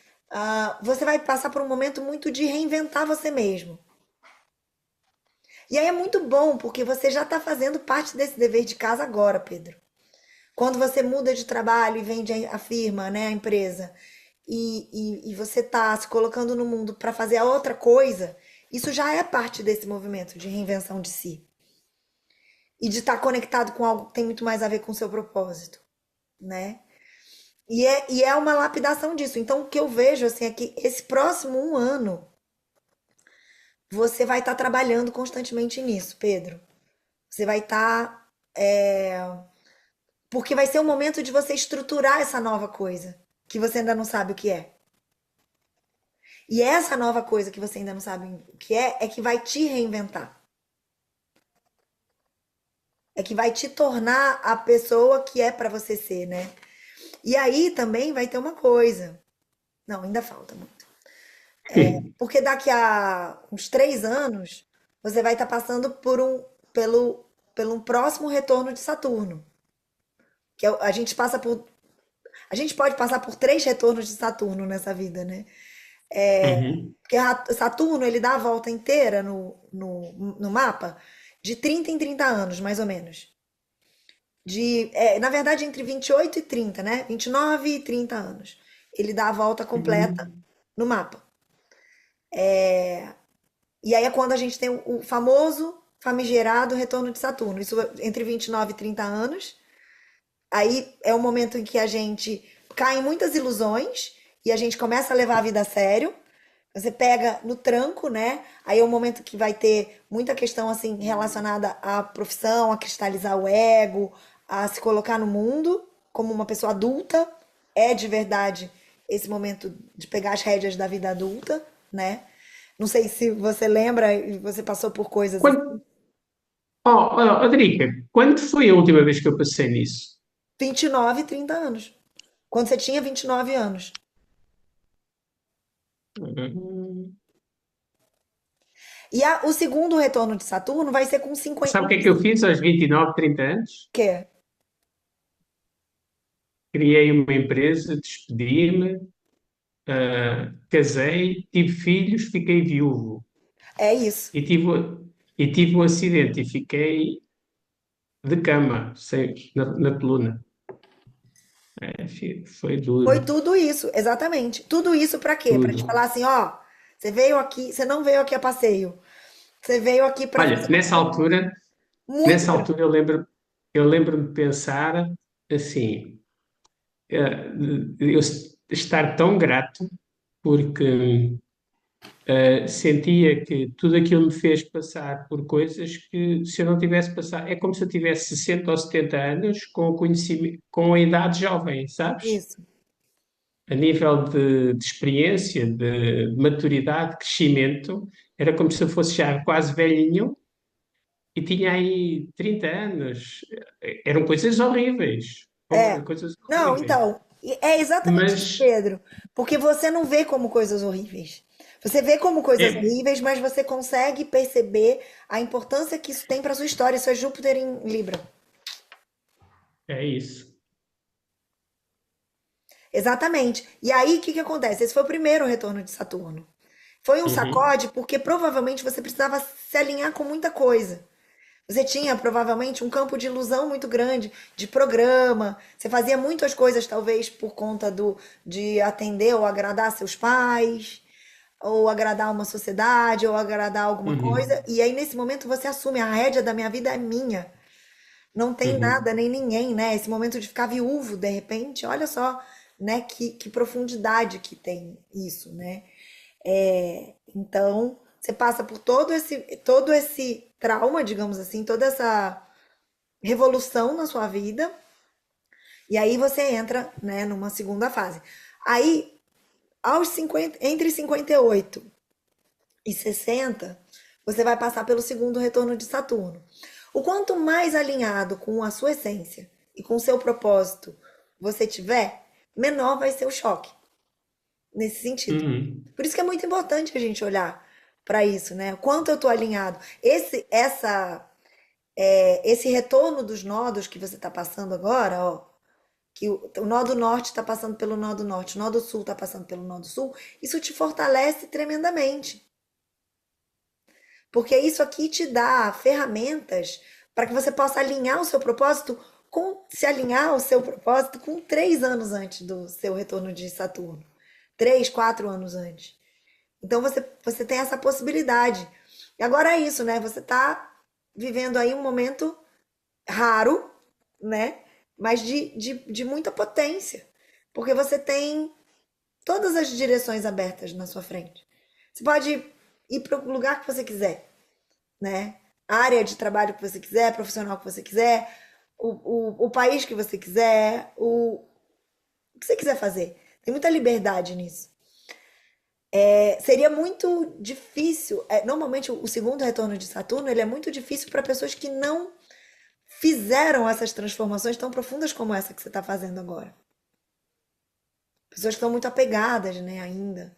você vai passar por um momento muito de reinventar você mesmo. E aí é muito bom, porque você já está fazendo parte desse dever de casa agora, Pedro. Quando você muda de trabalho e vende a firma, né, a empresa, e você está se colocando no mundo para fazer a outra coisa, isso já é parte desse movimento de reinvenção de si. E de estar conectado com algo que tem muito mais a ver com o seu propósito, né? E é uma lapidação disso. Então, o que eu vejo assim é que esse próximo um ano você vai estar trabalhando constantemente nisso, Pedro. Você vai estar. Porque vai ser o momento de você estruturar essa nova coisa que você ainda não sabe o que é. E essa nova coisa que você ainda não sabe o que é que vai te reinventar. É que vai te tornar a pessoa que é para você ser, né? E aí também vai ter uma coisa. Não, ainda falta muito. Porque daqui a uns 3 anos, você vai estar passando pelo um próximo retorno de Saturno. A gente passa por. A gente pode passar por 3 retornos de Saturno nessa vida, né? Uhum. Porque Saturno, ele dá a volta inteira no mapa de 30 em 30 anos, mais ou menos. Na verdade, entre 28 e 30, né? 29 e 30 anos. Ele dá a volta completa Uhum. no mapa. E aí é quando a gente tem o famoso famigerado retorno de Saturno. Isso entre 29 e 30 anos. Aí é o momento em que a gente cai em muitas ilusões e a gente começa a levar a vida a sério. Você pega no tranco, né? Aí é o momento que vai ter muita questão assim relacionada à profissão, a cristalizar o ego, a se colocar no mundo como uma pessoa adulta. É de verdade esse momento de pegar as rédeas da vida adulta, né? Não sei se você lembra e você passou por coisas assim. Quando, Adrica, quando foi a última vez que eu passei nisso? 29, 30 anos. Quando você tinha 29 anos. Hum, E o segundo retorno de Saturno vai ser com 50. Sabe o que é que eu fiz aos 29, 30 anos? Que Criei uma empresa, despedi-me, casei, tive filhos, fiquei viúvo. é isso. E tive um acidente e fiquei de cama, na coluna. Foi Foi duro, tudo isso, exatamente. Tudo isso pra quê? Pra te tudo. falar assim, ó, você veio aqui, você não veio aqui a passeio. Você veio aqui pra Olha, fazer uma coisa muito nessa grande. altura eu lembro-me de pensar assim, eu estar tão grato porque sentia que tudo aquilo me fez passar por coisas que se eu não tivesse passado, é como se eu tivesse 60 ou 70 anos com o conhecimento, com a idade jovem, sabes? Isso. A nível de experiência, de maturidade, de crescimento, era como se eu fosse já quase velhinho e tinha aí 30 anos. Eram coisas horríveis, É. coisas Não, horríveis. então, é exatamente isso, Mas Pedro. Porque você não vê como coisas horríveis. Você vê como coisas é, horríveis, mas você consegue perceber a importância que isso tem pra sua história. Isso é Júpiter em Libra. é isso. Exatamente. E aí, o que que acontece? Esse foi o primeiro retorno de Saturno. Foi um Uhum, sacode porque provavelmente você precisava se alinhar com muita coisa. Você tinha provavelmente um campo de ilusão muito grande, de programa. Você fazia muitas coisas, talvez, por conta de atender ou agradar seus pais, ou agradar uma sociedade, ou agradar alguma uhum, coisa. E aí, nesse momento, você assume a rédea da minha vida é minha. Não tem uhum, nada, nem ninguém, né? Esse momento de ficar viúvo, de repente, olha só, né? Que profundidade que tem isso, né? Então, você passa por todo esse trauma, digamos assim, toda essa revolução na sua vida, e aí você entra, né, numa segunda fase. Aí, aos 50, entre 58 e 60, você vai passar pelo segundo retorno de Saturno. O quanto mais alinhado com a sua essência e com o seu propósito você tiver, menor vai ser o choque nesse sentido. uhum. Por isso que é muito importante a gente olhar para isso, né? O quanto eu tô alinhado. Esse retorno dos nodos que você está passando agora, ó, que o nodo norte está passando pelo nodo norte, o nodo sul está passando pelo nodo sul, isso te fortalece tremendamente. Porque isso aqui te dá ferramentas para que você possa alinhar o seu propósito se alinhar ao seu propósito com 3 anos antes do seu retorno de Saturno. 3, 4 anos antes. Então você tem essa possibilidade. E agora é isso, né? Você está vivendo aí um momento raro, né? Mas de muita potência. Porque você tem todas as direções abertas na sua frente. Você pode ir para o lugar que você quiser, né? A área de trabalho que você quiser, profissional que você quiser, o país que você quiser, o que você quiser fazer. Tem muita liberdade nisso. Seria muito difícil. Normalmente, o segundo retorno de Saturno ele é muito difícil para pessoas que não fizeram essas transformações tão profundas como essa que você está fazendo agora. Pessoas que estão muito apegadas, né, ainda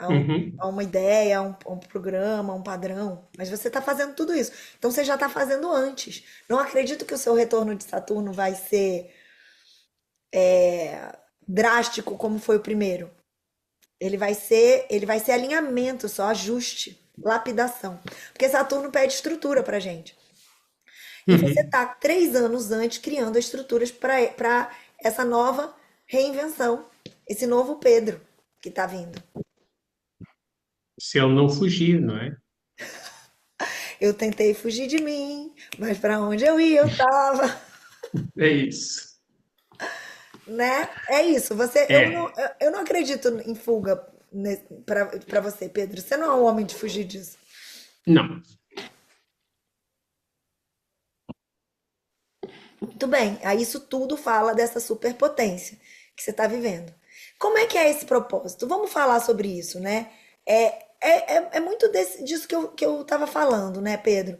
Uhum. a uma ideia, a um programa, a um padrão. Mas você está fazendo tudo isso. Então você já está fazendo antes. Não acredito que o seu retorno de Saturno vai ser drástico como foi o primeiro. Ele vai ser alinhamento só, ajuste, lapidação. Porque Saturno pede estrutura pra gente. E você Uhum. tá 3 anos antes criando as estruturas para essa nova reinvenção, esse novo Pedro que tá vindo. Se ele não fugir, não é? Eu tentei fugir de mim, mas para onde eu ia, eu tava, É isso. né? É isso. É. Eu não acredito em fuga para você, Pedro. Você não é um homem de fugir disso. Não. Muito bem. Aí isso tudo fala dessa superpotência que você está vivendo. Como é que é esse propósito? Vamos falar sobre isso, né? É muito disso que eu estava falando, né, Pedro?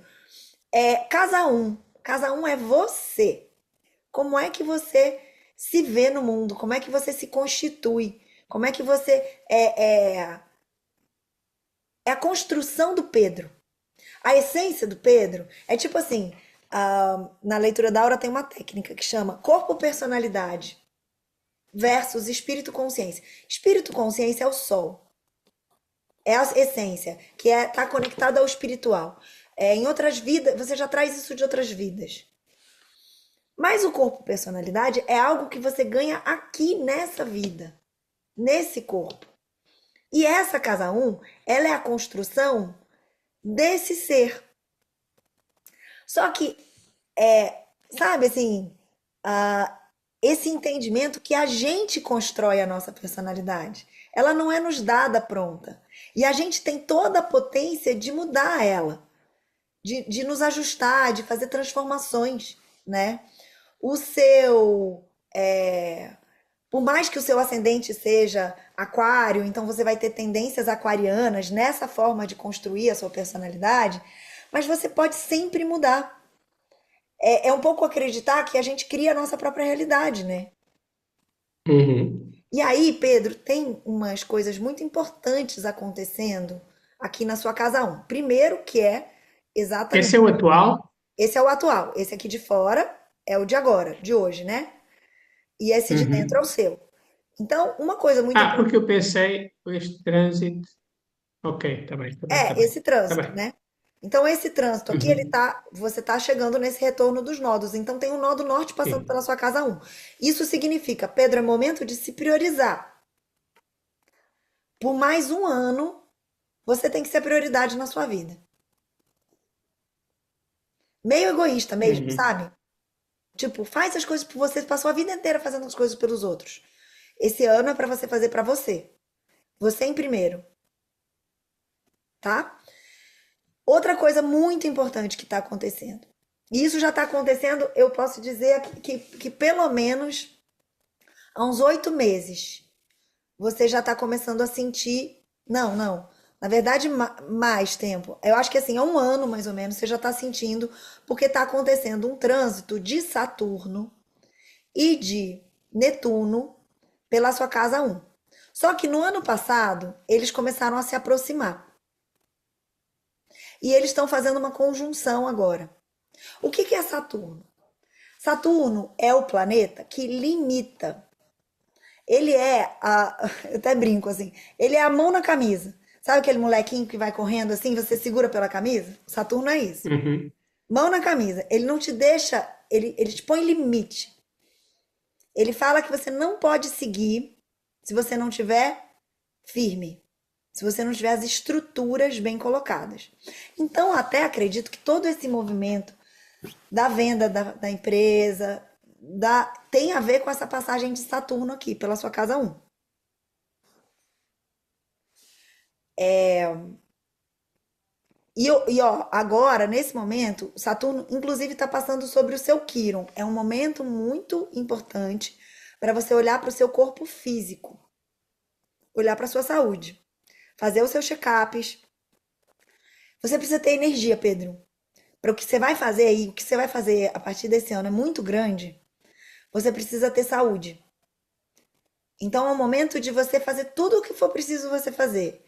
É casa um. Casa um é você. Como é que você se vê no mundo? Como é que você se constitui? Como é que você é a construção do Pedro? A essência do Pedro é tipo assim, na leitura da aura tem uma técnica que chama corpo-personalidade versus espírito-consciência. Espírito-consciência é o sol, é a essência, que tá conectada ao espiritual. Em outras vidas, você já traz isso de outras vidas. Mas o corpo-personalidade é algo que você ganha aqui nessa vida, nesse corpo. E essa casa um, ela é a construção desse ser. Só que sabe assim, ah, esse entendimento que a gente constrói a nossa personalidade. Ela não é nos dada pronta. E a gente tem toda a potência de mudar ela, de nos ajustar, de fazer transformações, né? O seu. Por mais que o seu ascendente seja aquário, então você vai ter tendências aquarianas nessa forma de construir a sua personalidade, mas você pode sempre mudar. É um pouco acreditar que a gente cria a nossa própria realidade, né? Uhum. E aí, Pedro, tem umas coisas muito importantes acontecendo aqui na sua casa um. Primeiro, que é Esse é exatamente. o atual? Esse é o atual. Esse aqui de fora é o de agora, de hoje, né? E esse de dentro é o Uhum. seu. Então, uma coisa muito Porque importante eu pensei, este trânsito. Ok, está bem, está bem, está é bem. esse Está trânsito, bem. né? Então, esse trânsito aqui, Uhum. você tá chegando nesse retorno dos nodos. Então, tem um nó do norte passando Sim. pela sua casa um. Isso significa, Pedro, é momento de se priorizar. Por mais um ano, você tem que ser prioridade na sua vida. Meio egoísta mesmo, Uhum. sabe? Tipo, faz as coisas por você, passou a vida inteira fazendo as coisas pelos outros. Esse ano é pra você fazer pra você. Você em primeiro, tá? Outra coisa muito importante que tá acontecendo. E isso já tá acontecendo, eu posso dizer que pelo menos há uns 8 meses você já tá começando a sentir. Não, não. Na verdade, mais tempo. Eu acho que assim, há um ano mais ou menos, você já tá sentindo, porque tá acontecendo um trânsito de Saturno e de Netuno pela sua casa um. Só que no ano passado, eles começaram a se aproximar. E eles estão fazendo uma conjunção agora. O que é Saturno? Saturno é o planeta que limita. Ele é a. Eu até brinco assim. Ele é a mão na camisa. Sabe aquele molequinho que vai correndo assim, você segura pela camisa? Saturno é isso. Uhum. Mão na camisa. Ele não te deixa. Ele te põe limite. Ele fala que você não pode seguir se você não tiver firme, se você não tiver as estruturas bem colocadas. Então, até acredito que todo esse movimento da venda da empresa tem a ver com essa passagem de Saturno aqui, pela sua casa um. Ó, agora, nesse momento, Saturno, inclusive, está passando sobre o seu Quiron. É um momento muito importante para você olhar para o seu corpo físico, olhar para a sua saúde, fazer os seus check-ups. Você precisa ter energia, Pedro. Para o que você vai fazer aí, o que você vai fazer a partir desse ano é muito grande, você precisa ter saúde. Então é o momento de você fazer tudo o que for preciso você fazer.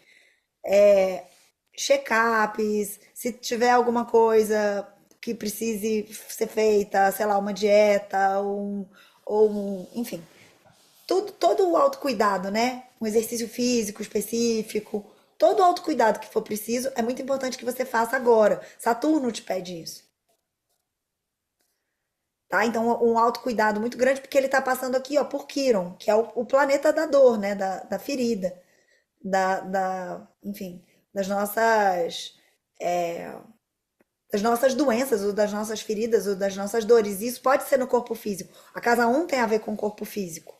Check-ups, se tiver alguma coisa que precise ser feita, sei lá, uma dieta, enfim, todo o autocuidado, né? Um exercício físico específico, todo o autocuidado que for preciso, é muito importante que você faça agora. Saturno te pede isso. Tá? Então, um autocuidado muito grande, porque ele está passando aqui, ó, por Quiron, que é o planeta da dor, né? Da ferida, enfim, das nossas das nossas doenças, ou das nossas feridas, ou das nossas dores. Isso pode ser no corpo físico. A casa um tem a ver com o corpo físico.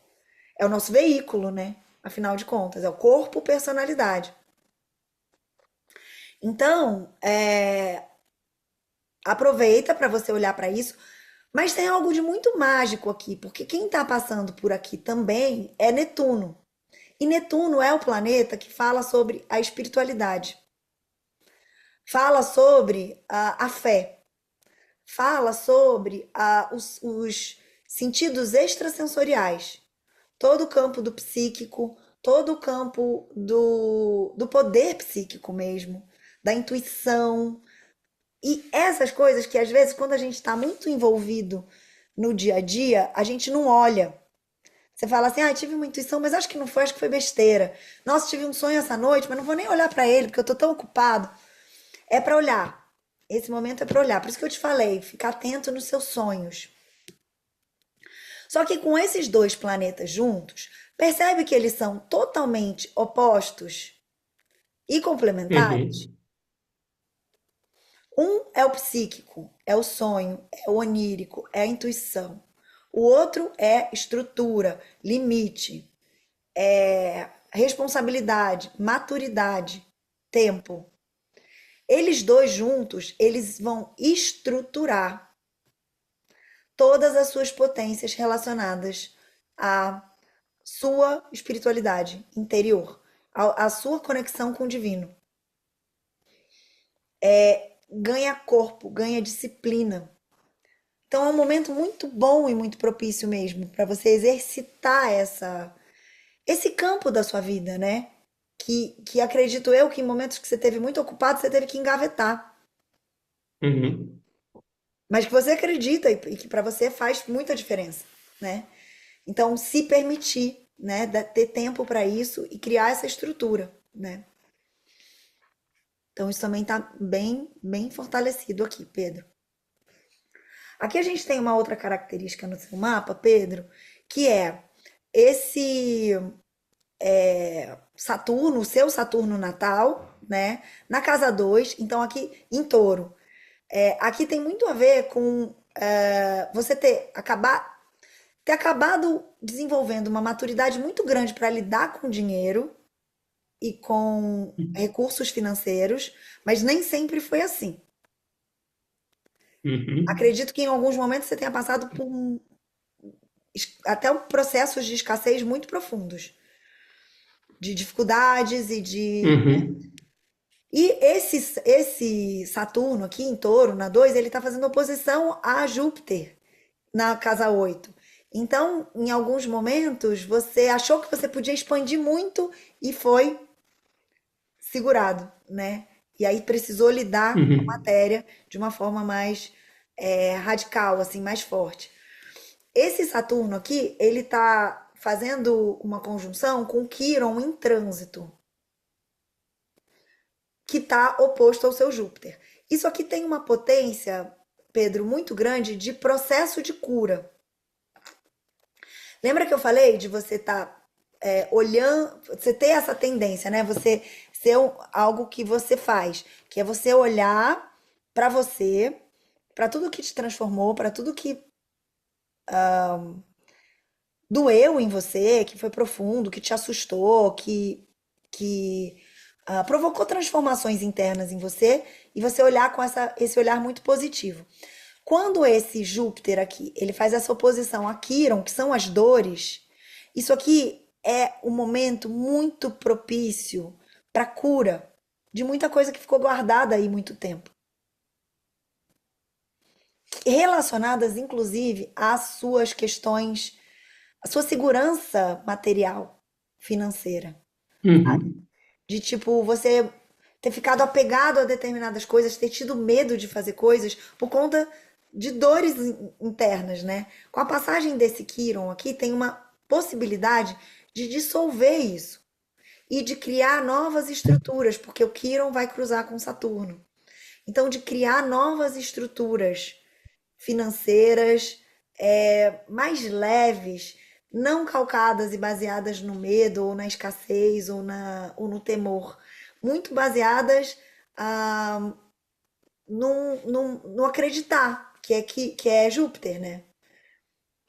É o nosso veículo, né? Afinal de contas, é o corpo, personalidade. Então, aproveita para você olhar para isso, mas tem algo de muito mágico aqui, porque quem está passando por aqui também é Netuno. E Netuno é o planeta que fala sobre a espiritualidade, fala sobre a fé, fala sobre os sentidos extrasensoriais, todo o campo do psíquico, todo o campo do poder psíquico mesmo, da intuição. E essas coisas que às vezes, quando a gente está muito envolvido no dia a dia, a gente não olha. Você fala assim, ah, tive uma intuição, mas acho que não foi, acho que foi besteira. Nossa, tive um sonho essa noite, mas não vou nem olhar para ele, porque eu tô tão ocupado. É para olhar. Esse momento é para olhar. Por isso que eu te falei, ficar atento nos seus sonhos. Só que com esses dois planetas juntos, percebe que eles são totalmente opostos e complementares? Uhum. Um é o psíquico, é o sonho, é o onírico, é a intuição. O outro é estrutura, limite, responsabilidade, maturidade, tempo. Eles dois juntos, eles vão estruturar todas as suas potências relacionadas à sua espiritualidade interior, à sua conexão com o divino. Ganha corpo, ganha disciplina. Então é um momento muito bom e muito propício mesmo para você exercitar esse campo da sua vida, né? Que acredito eu que em momentos que você teve muito ocupado, você teve que engavetar. Uhum. Mas que você acredita e que para você faz muita diferença, né? Então, se permitir, né, ter tempo para isso e criar essa estrutura, né? Então, isso também está bem, bem fortalecido aqui, Pedro. Aqui a gente tem uma outra característica no seu mapa, Pedro, que é esse Saturno, o seu Saturno natal, né? Na casa 2, então aqui em touro. Aqui tem muito a ver com você ter acabado desenvolvendo uma maturidade muito grande para lidar com dinheiro e com recursos financeiros, mas nem sempre foi assim. Uhum. Acredito que em alguns momentos você tenha passado por até processos de escassez muito profundos, de dificuldades e de. Uhum. E esse Saturno aqui em Touro, na 2 ele está fazendo oposição a Júpiter na casa 8. Então, em alguns momentos, você achou que você podia expandir muito e foi segurado, né? E aí precisou lidar com a Uhum. matéria de uma forma mais radical, assim, mais forte. Esse Saturno aqui, ele tá fazendo uma conjunção com Quiron em trânsito, que tá oposto ao seu Júpiter. Isso aqui tem uma potência, Pedro, muito grande de processo de cura. Lembra que eu falei de você estar olhando, você ter essa tendência, né? Você ser algo que você faz, que é você olhar para você, para tudo que te transformou, para tudo que doeu em você, que foi profundo, que te assustou, que provocou transformações internas em você, e você olhar com esse olhar muito positivo. Quando esse Júpiter aqui, ele faz essa oposição a Quirón, que são as dores, isso aqui é um momento muito propício para cura de muita coisa que ficou guardada aí muito tempo, relacionadas inclusive às suas questões, à sua segurança material, financeira. Uhum. De tipo, você ter ficado apegado a determinadas coisas, ter tido medo de fazer coisas por conta de dores internas, né? Com a passagem desse Quiron aqui, tem uma possibilidade de dissolver isso e de criar novas estruturas, porque o Quiron vai cruzar com Saturno. Então, de criar novas estruturas financeiras mais leves, não calcadas e baseadas no medo ou na escassez ou no temor, muito baseadas no acreditar, que é Júpiter, né?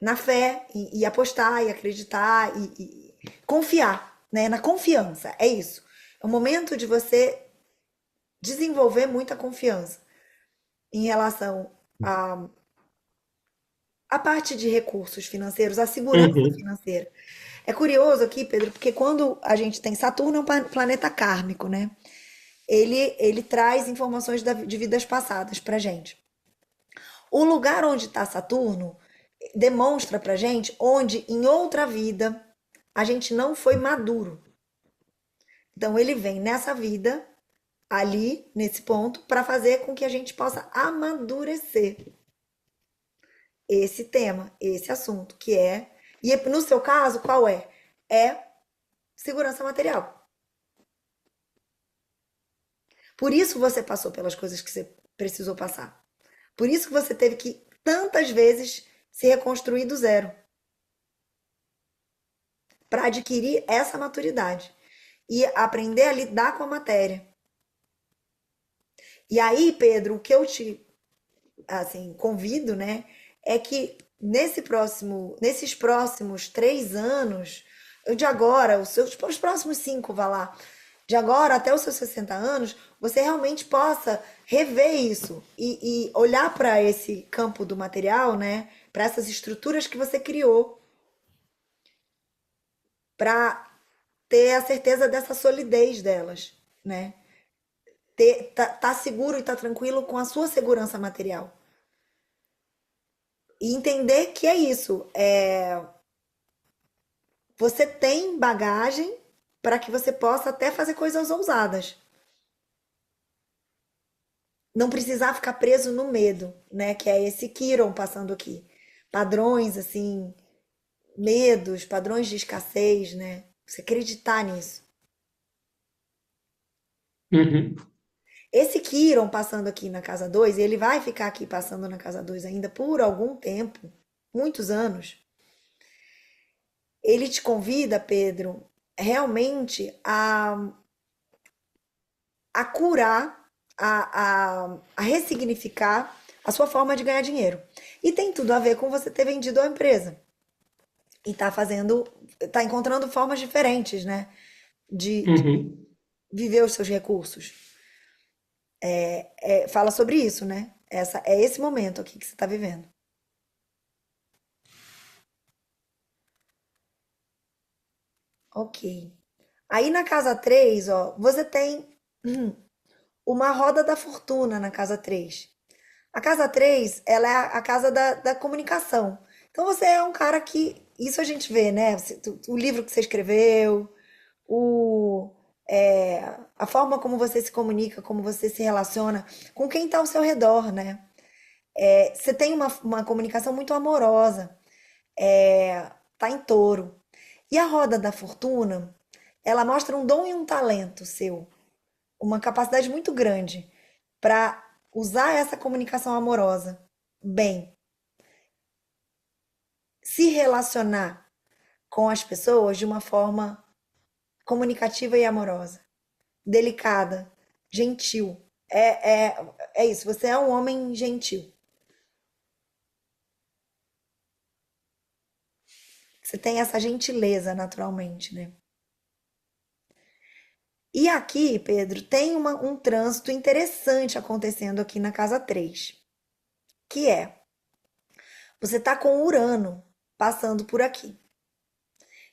Na fé, e apostar, e acreditar, e confiar, né? Na confiança, é isso. É o momento de você desenvolver muita confiança em relação à parte de recursos financeiros, à segurança Uhum. financeira. É curioso aqui, Pedro, porque quando a gente tem Saturno é um planeta kármico, né? Ele traz informações de vidas passadas pra gente. O lugar onde está Saturno demonstra pra gente onde em outra vida a gente não foi maduro. Então ele vem nessa vida, ali, nesse ponto, para fazer com que a gente possa amadurecer esse tema, esse assunto, que é. E no seu caso, qual é? É segurança material. Por isso você passou pelas coisas que você precisou passar. Por isso que você teve que tantas vezes se reconstruir do zero para adquirir essa maturidade e aprender a lidar com a matéria. E aí, Pedro, o que eu te assim convido, né, é que nesses próximos 3 anos, de agora, os próximos 5, vá lá, de agora até os seus 60 anos, você realmente possa rever isso e olhar para esse campo do material, né, para essas estruturas que você criou, para ter a certeza dessa solidez delas, né? Tá seguro e tá tranquilo com a sua segurança material. E entender que é isso. Você tem bagagem para que você possa até fazer coisas ousadas. Não precisar ficar preso no medo, né? Que é esse Quiron passando aqui. Padrões, assim, medos, padrões de escassez, né? Você acreditar nisso. Uhum. Esse Quiron passando aqui na casa 2, ele vai ficar aqui passando na casa 2 ainda por algum tempo, muitos anos. Ele te convida, Pedro, realmente a curar, a ressignificar a sua forma de ganhar dinheiro. E tem tudo a ver com você ter vendido a empresa. E tá encontrando formas diferentes, né? De Uhum. viver os seus recursos. Fala sobre isso, né? É esse momento aqui que você está vivendo. Ok. Aí na casa 3, ó, você tem uma roda da fortuna na casa 3. A casa 3, ela é a casa da comunicação. Então você é um cara que. Isso a gente vê, né? O livro que você escreveu, o, a forma como você se comunica, como você se relaciona com quem está ao seu redor, né? Você tem uma comunicação muito amorosa, tá em touro. E a roda da fortuna, ela mostra um dom e um talento seu, uma capacidade muito grande para usar essa comunicação amorosa bem, se relacionar com as pessoas de uma forma comunicativa e amorosa, delicada, gentil. É isso, você é um homem gentil. Você tem essa gentileza naturalmente, né? E aqui, Pedro, tem um trânsito interessante acontecendo aqui na casa 3, que é, você tá com Urano passando por aqui.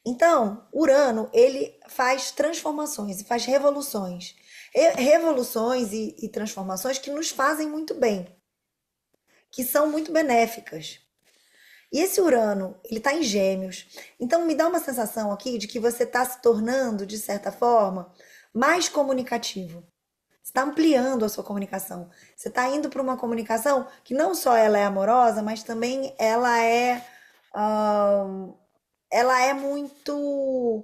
Então, Urano, ele faz transformações e faz revoluções. Revoluções e transformações que nos fazem muito bem, que são muito benéficas. E esse Urano, ele está em Gêmeos. Então, me dá uma sensação aqui de que você está se tornando, de certa forma, mais comunicativo. Você está ampliando a sua comunicação. Você está indo para uma comunicação que não só ela é amorosa, mas também ah, ela é muito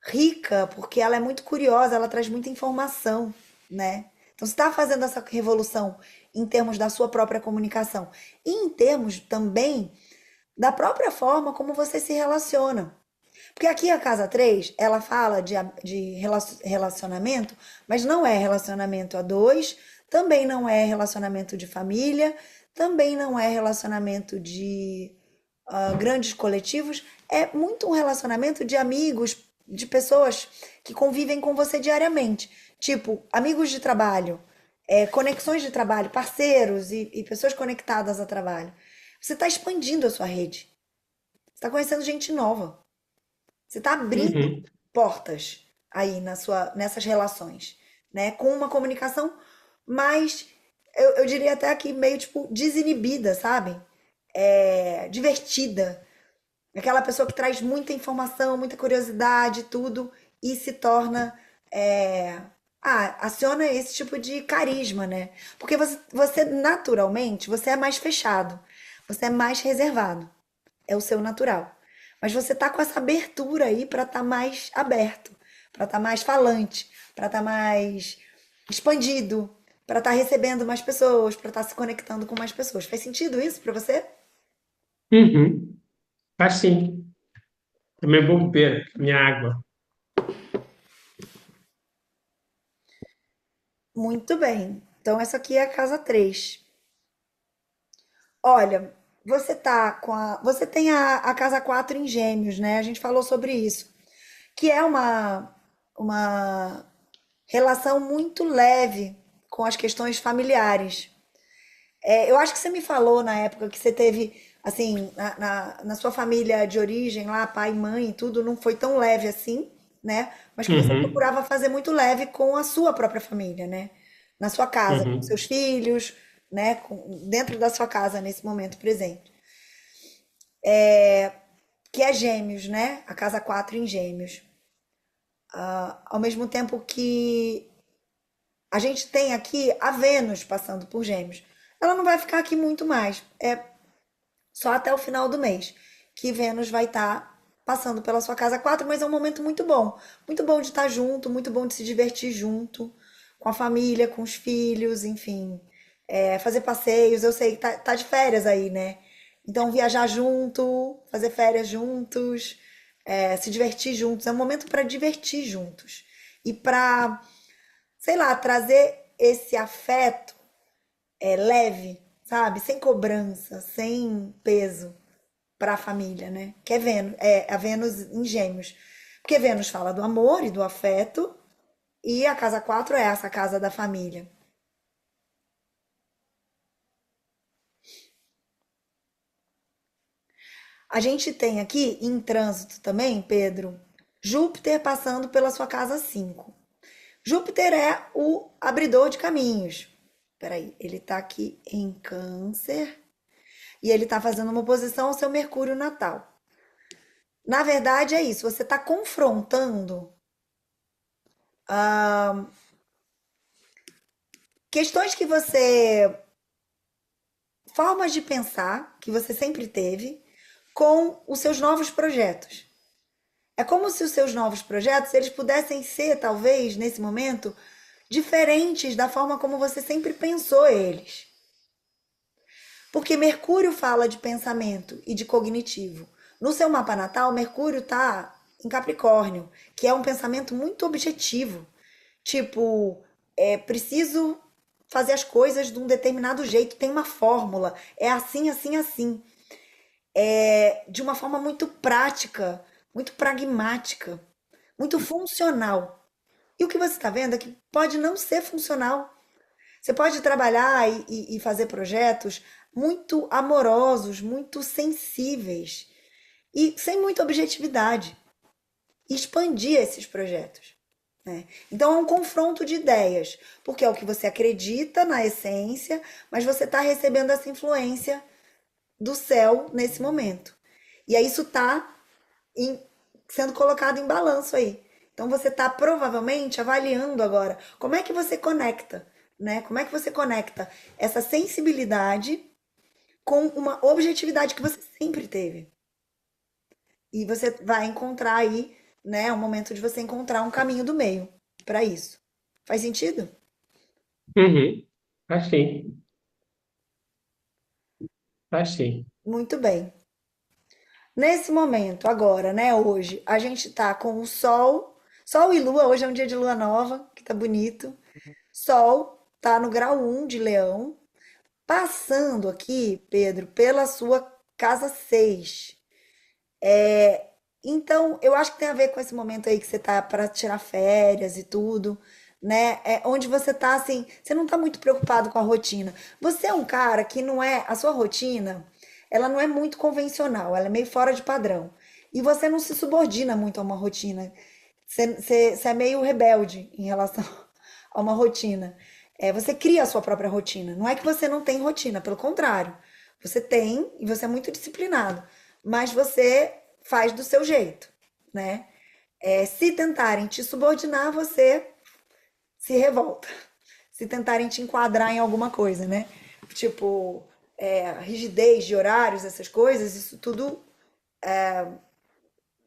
rica, porque ela é muito curiosa, ela traz muita informação, né? Então, você está fazendo essa revolução em termos da sua própria comunicação e em termos também da própria forma como você se relaciona. Porque aqui a casa 3 ela fala de relacionamento, mas não é relacionamento a dois, também não é relacionamento de família, também não é relacionamento de grandes coletivos, é muito um relacionamento de amigos, de pessoas que convivem com você diariamente. Tipo, amigos de trabalho, conexões de trabalho, parceiros e pessoas conectadas a trabalho. Você está expandindo a sua rede. Você está conhecendo gente nova. Você está abrindo Uhum. portas aí nessas relações, né? Com uma comunicação mais, eu diria até aqui, meio tipo desinibida, sabe? Divertida. Aquela pessoa que traz muita informação, muita curiosidade, tudo, e se torna. é, aciona esse tipo de carisma, né? Porque você naturalmente, você é mais fechado, você é mais reservado, é o seu natural. Mas você tá com essa abertura aí para estar mais aberto, para estar mais falante, para estar mais expandido, para estar recebendo mais pessoas, para estar se conectando com mais pessoas. Faz sentido isso para você? Uhum. Faz sim. Também vou beber minha água. Muito bem. Então, essa aqui é a casa 3. Olha, você tem a casa 4 em Gêmeos, né? A gente falou sobre isso, que é uma relação muito leve com as questões familiares. Eu acho que você me falou na época que você teve, assim, na sua família de origem, lá, pai, mãe e tudo, não foi tão leve assim, né? Mas que você Uhum. procurava fazer muito leve com a sua própria família, né? Na sua casa, com Uhum. seus filhos, né? Dentro da sua casa nesse momento presente. Que é Gêmeos, né? A casa 4 em Gêmeos. Ao mesmo tempo que a gente tem aqui a Vênus passando por Gêmeos. Ela não vai ficar aqui muito mais. Só até o final do mês, que Vênus vai estar passando pela sua casa 4, mas é um momento muito bom. Muito bom de estar junto, muito bom de se divertir junto, com a família, com os filhos, enfim. Fazer passeios, eu sei que tá de férias aí, né? Então viajar junto, fazer férias juntos, se divertir juntos. É um momento para divertir juntos. E para, sei lá, trazer esse afeto leve, sabe? Sem cobrança, sem peso para a família, né? Que é Vênus, a Vênus em Gêmeos. Porque Vênus fala do amor e do afeto, e a casa 4 é essa casa da família. A gente tem aqui em trânsito também, Pedro, Júpiter passando pela sua casa 5. Júpiter é o abridor de caminhos. Peraí, ele tá aqui em Câncer e ele tá fazendo uma oposição ao seu Mercúrio natal. Na verdade, é isso. Você está confrontando questões que você. Formas de pensar que você sempre teve com os seus novos projetos. É como se os seus novos projetos eles pudessem ser, talvez, nesse momento, diferentes da forma como você sempre pensou eles. Porque Mercúrio fala de pensamento e de cognitivo. No seu mapa natal, Mercúrio está em Capricórnio, que é um pensamento muito objetivo. Tipo, preciso fazer as coisas de um determinado jeito, tem uma fórmula, é assim, assim, assim. De uma forma muito prática, muito pragmática, muito funcional. E o que você está vendo é que pode não ser funcional. Você pode trabalhar e fazer projetos muito amorosos, muito sensíveis e sem muita objetividade. E expandir esses projetos. Né? Então é um confronto de ideias, porque é o que você acredita na essência, mas você está recebendo essa influência do céu nesse momento. E aí isso está sendo colocado em balanço aí. Então você está provavelmente avaliando agora como é que você conecta, né? Como é que você conecta essa sensibilidade com uma objetividade que você sempre teve. E você vai encontrar aí, né, um momento de você encontrar um caminho do meio para isso. Faz sentido? Uhum. Faz sim. Faz sim. Muito bem. Nesse momento, agora, né, hoje, a gente tá com o Sol e Lua. Hoje é um dia de lua nova, que tá bonito. Sol. tá no grau 1 de Leão, passando aqui, Pedro, pela sua casa 6. Então, eu acho que tem a ver com esse momento aí que você tá para tirar férias e tudo, né? É onde você tá assim, você não tá muito preocupado com a rotina. Você é um cara que não é, a sua rotina, ela não é muito convencional, ela é meio fora de padrão. E você não se subordina muito a uma rotina. Você é meio rebelde em relação a uma rotina. Você cria a sua própria rotina. Não é que você não tem rotina, pelo contrário. Você tem e você é muito disciplinado. Mas você faz do seu jeito, né? Se tentarem te subordinar, você se revolta. Se tentarem te enquadrar em alguma coisa, né? Tipo, rigidez de horários, essas coisas, isso tudo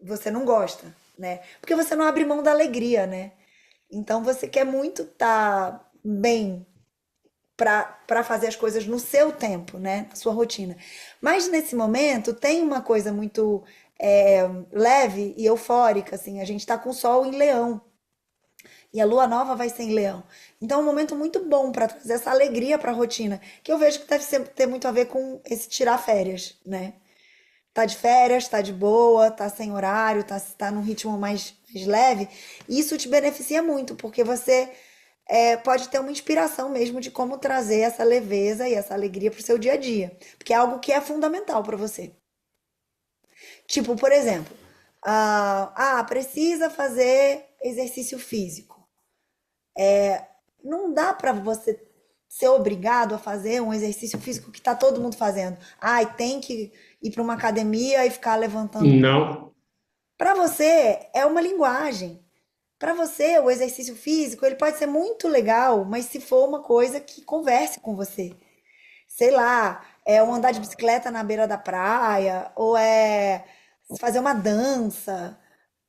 você não gosta, né? Porque você não abre mão da alegria, né? Então você quer muito estar bem para fazer as coisas no seu tempo, né? Na sua rotina. Mas nesse momento tem uma coisa muito leve e eufórica, assim. A gente está com o sol em Leão e a lua nova vai ser em Leão. Então é um momento muito bom para trazer essa alegria para a rotina, que eu vejo que deve ter muito a ver com esse tirar férias, né? Tá de férias, tá de boa, tá sem horário, tá num ritmo mais leve. E isso te beneficia muito, porque você pode ter uma inspiração mesmo de como trazer essa leveza e essa alegria pro seu dia a dia. Porque é algo que é fundamental para você. Tipo, por exemplo, precisa fazer exercício físico. Não dá para você ser obrigado a fazer um exercício físico que tá todo mundo fazendo. Ai, tem que ir para uma academia e ficar levantando. Não. Para você é uma linguagem. Para você, o exercício físico, ele pode ser muito legal, mas se for uma coisa que converse com você. Sei lá, é um andar de bicicleta na beira da praia, ou é fazer uma dança,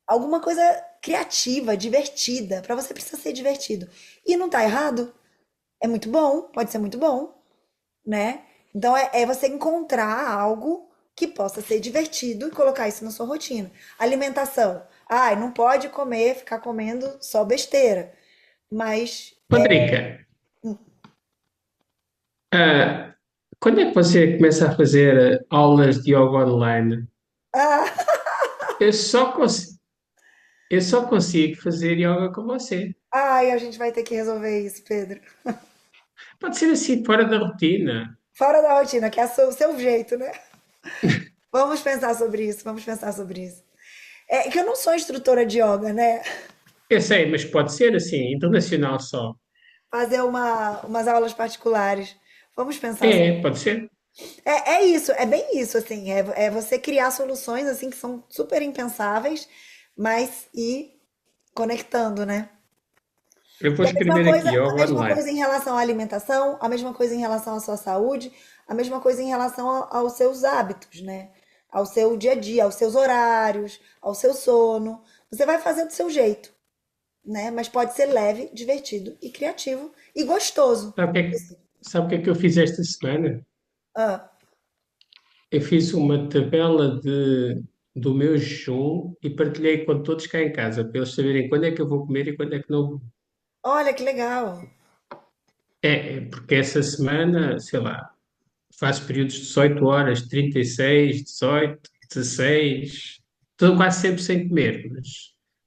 alguma coisa criativa, divertida. Para você precisa ser divertido. E não tá errado. É muito bom, pode ser muito bom, né? Então é você encontrar algo que possa ser divertido e colocar isso na sua rotina. Alimentação. Ai, não pode comer, ficar comendo só besteira. Mas. Rodrigo, ah, quando é que você começa a fazer aulas de yoga online? Ah, Eu só, cons- eu só consigo fazer yoga com você. ai, a gente vai ter que resolver isso, Pedro. Pode ser assim, fora da rotina. Fora da rotina, que é o seu jeito, né? Vamos pensar sobre isso, vamos pensar sobre isso. É que eu não sou instrutora de yoga, né? Eu sei, mas pode ser assim, internacional só. Fazer umas aulas particulares. Vamos pensar sobre. É, pode ser. É isso, é bem isso, assim. É você criar soluções, assim, que são super impensáveis, mas ir conectando, né? Eu vou E escrever aqui a yoga mesma online. coisa em relação à alimentação, a mesma coisa em relação à sua saúde, a mesma coisa em relação aos seus hábitos, né? Ao seu dia a dia, aos seus horários, ao seu sono. Você vai fazer do seu jeito, né? Mas pode ser leve, divertido e criativo e gostoso. Sabe o que é que eu fiz esta semana? Ah, Eu fiz uma tabela do meu jejum e partilhei com todos cá em casa, para eles saberem quando é que eu vou comer e quando é que não vou. olha que legal. Porque essa semana, sei lá, faço períodos de 18 horas, 36, 18, 16. Estou quase sempre sem comer,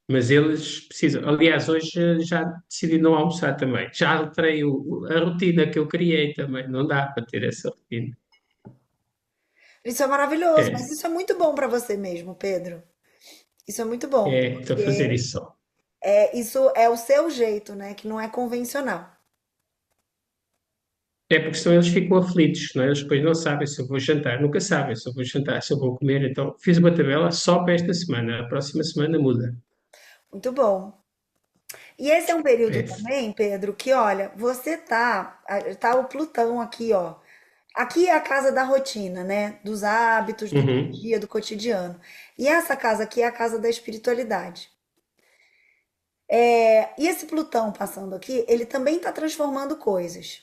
mas eles precisam. Aliás, hoje já decidi não almoçar também. Já alterei a rotina que eu criei também. Não dá para ter essa rotina. Isso é maravilhoso, mas É, isso é muito bom para você mesmo, Pedro. Isso é muito bom, estou a fazer porque isso só. isso é o seu jeito, né? Que não é convencional. É porque senão eles ficam aflitos, não é? Eles depois não sabem se eu vou jantar, nunca sabem se eu vou jantar, se eu vou comer. Então fiz uma tabela só para esta semana. A próxima semana muda. Muito bom. E esse é um período É. também, Pedro, que olha, tá o Plutão aqui, ó. Aqui é a casa da rotina, né? Dos hábitos, do dia a Uhum. dia, do cotidiano. E essa casa aqui é a casa da espiritualidade. E esse Plutão passando aqui, ele também está transformando coisas.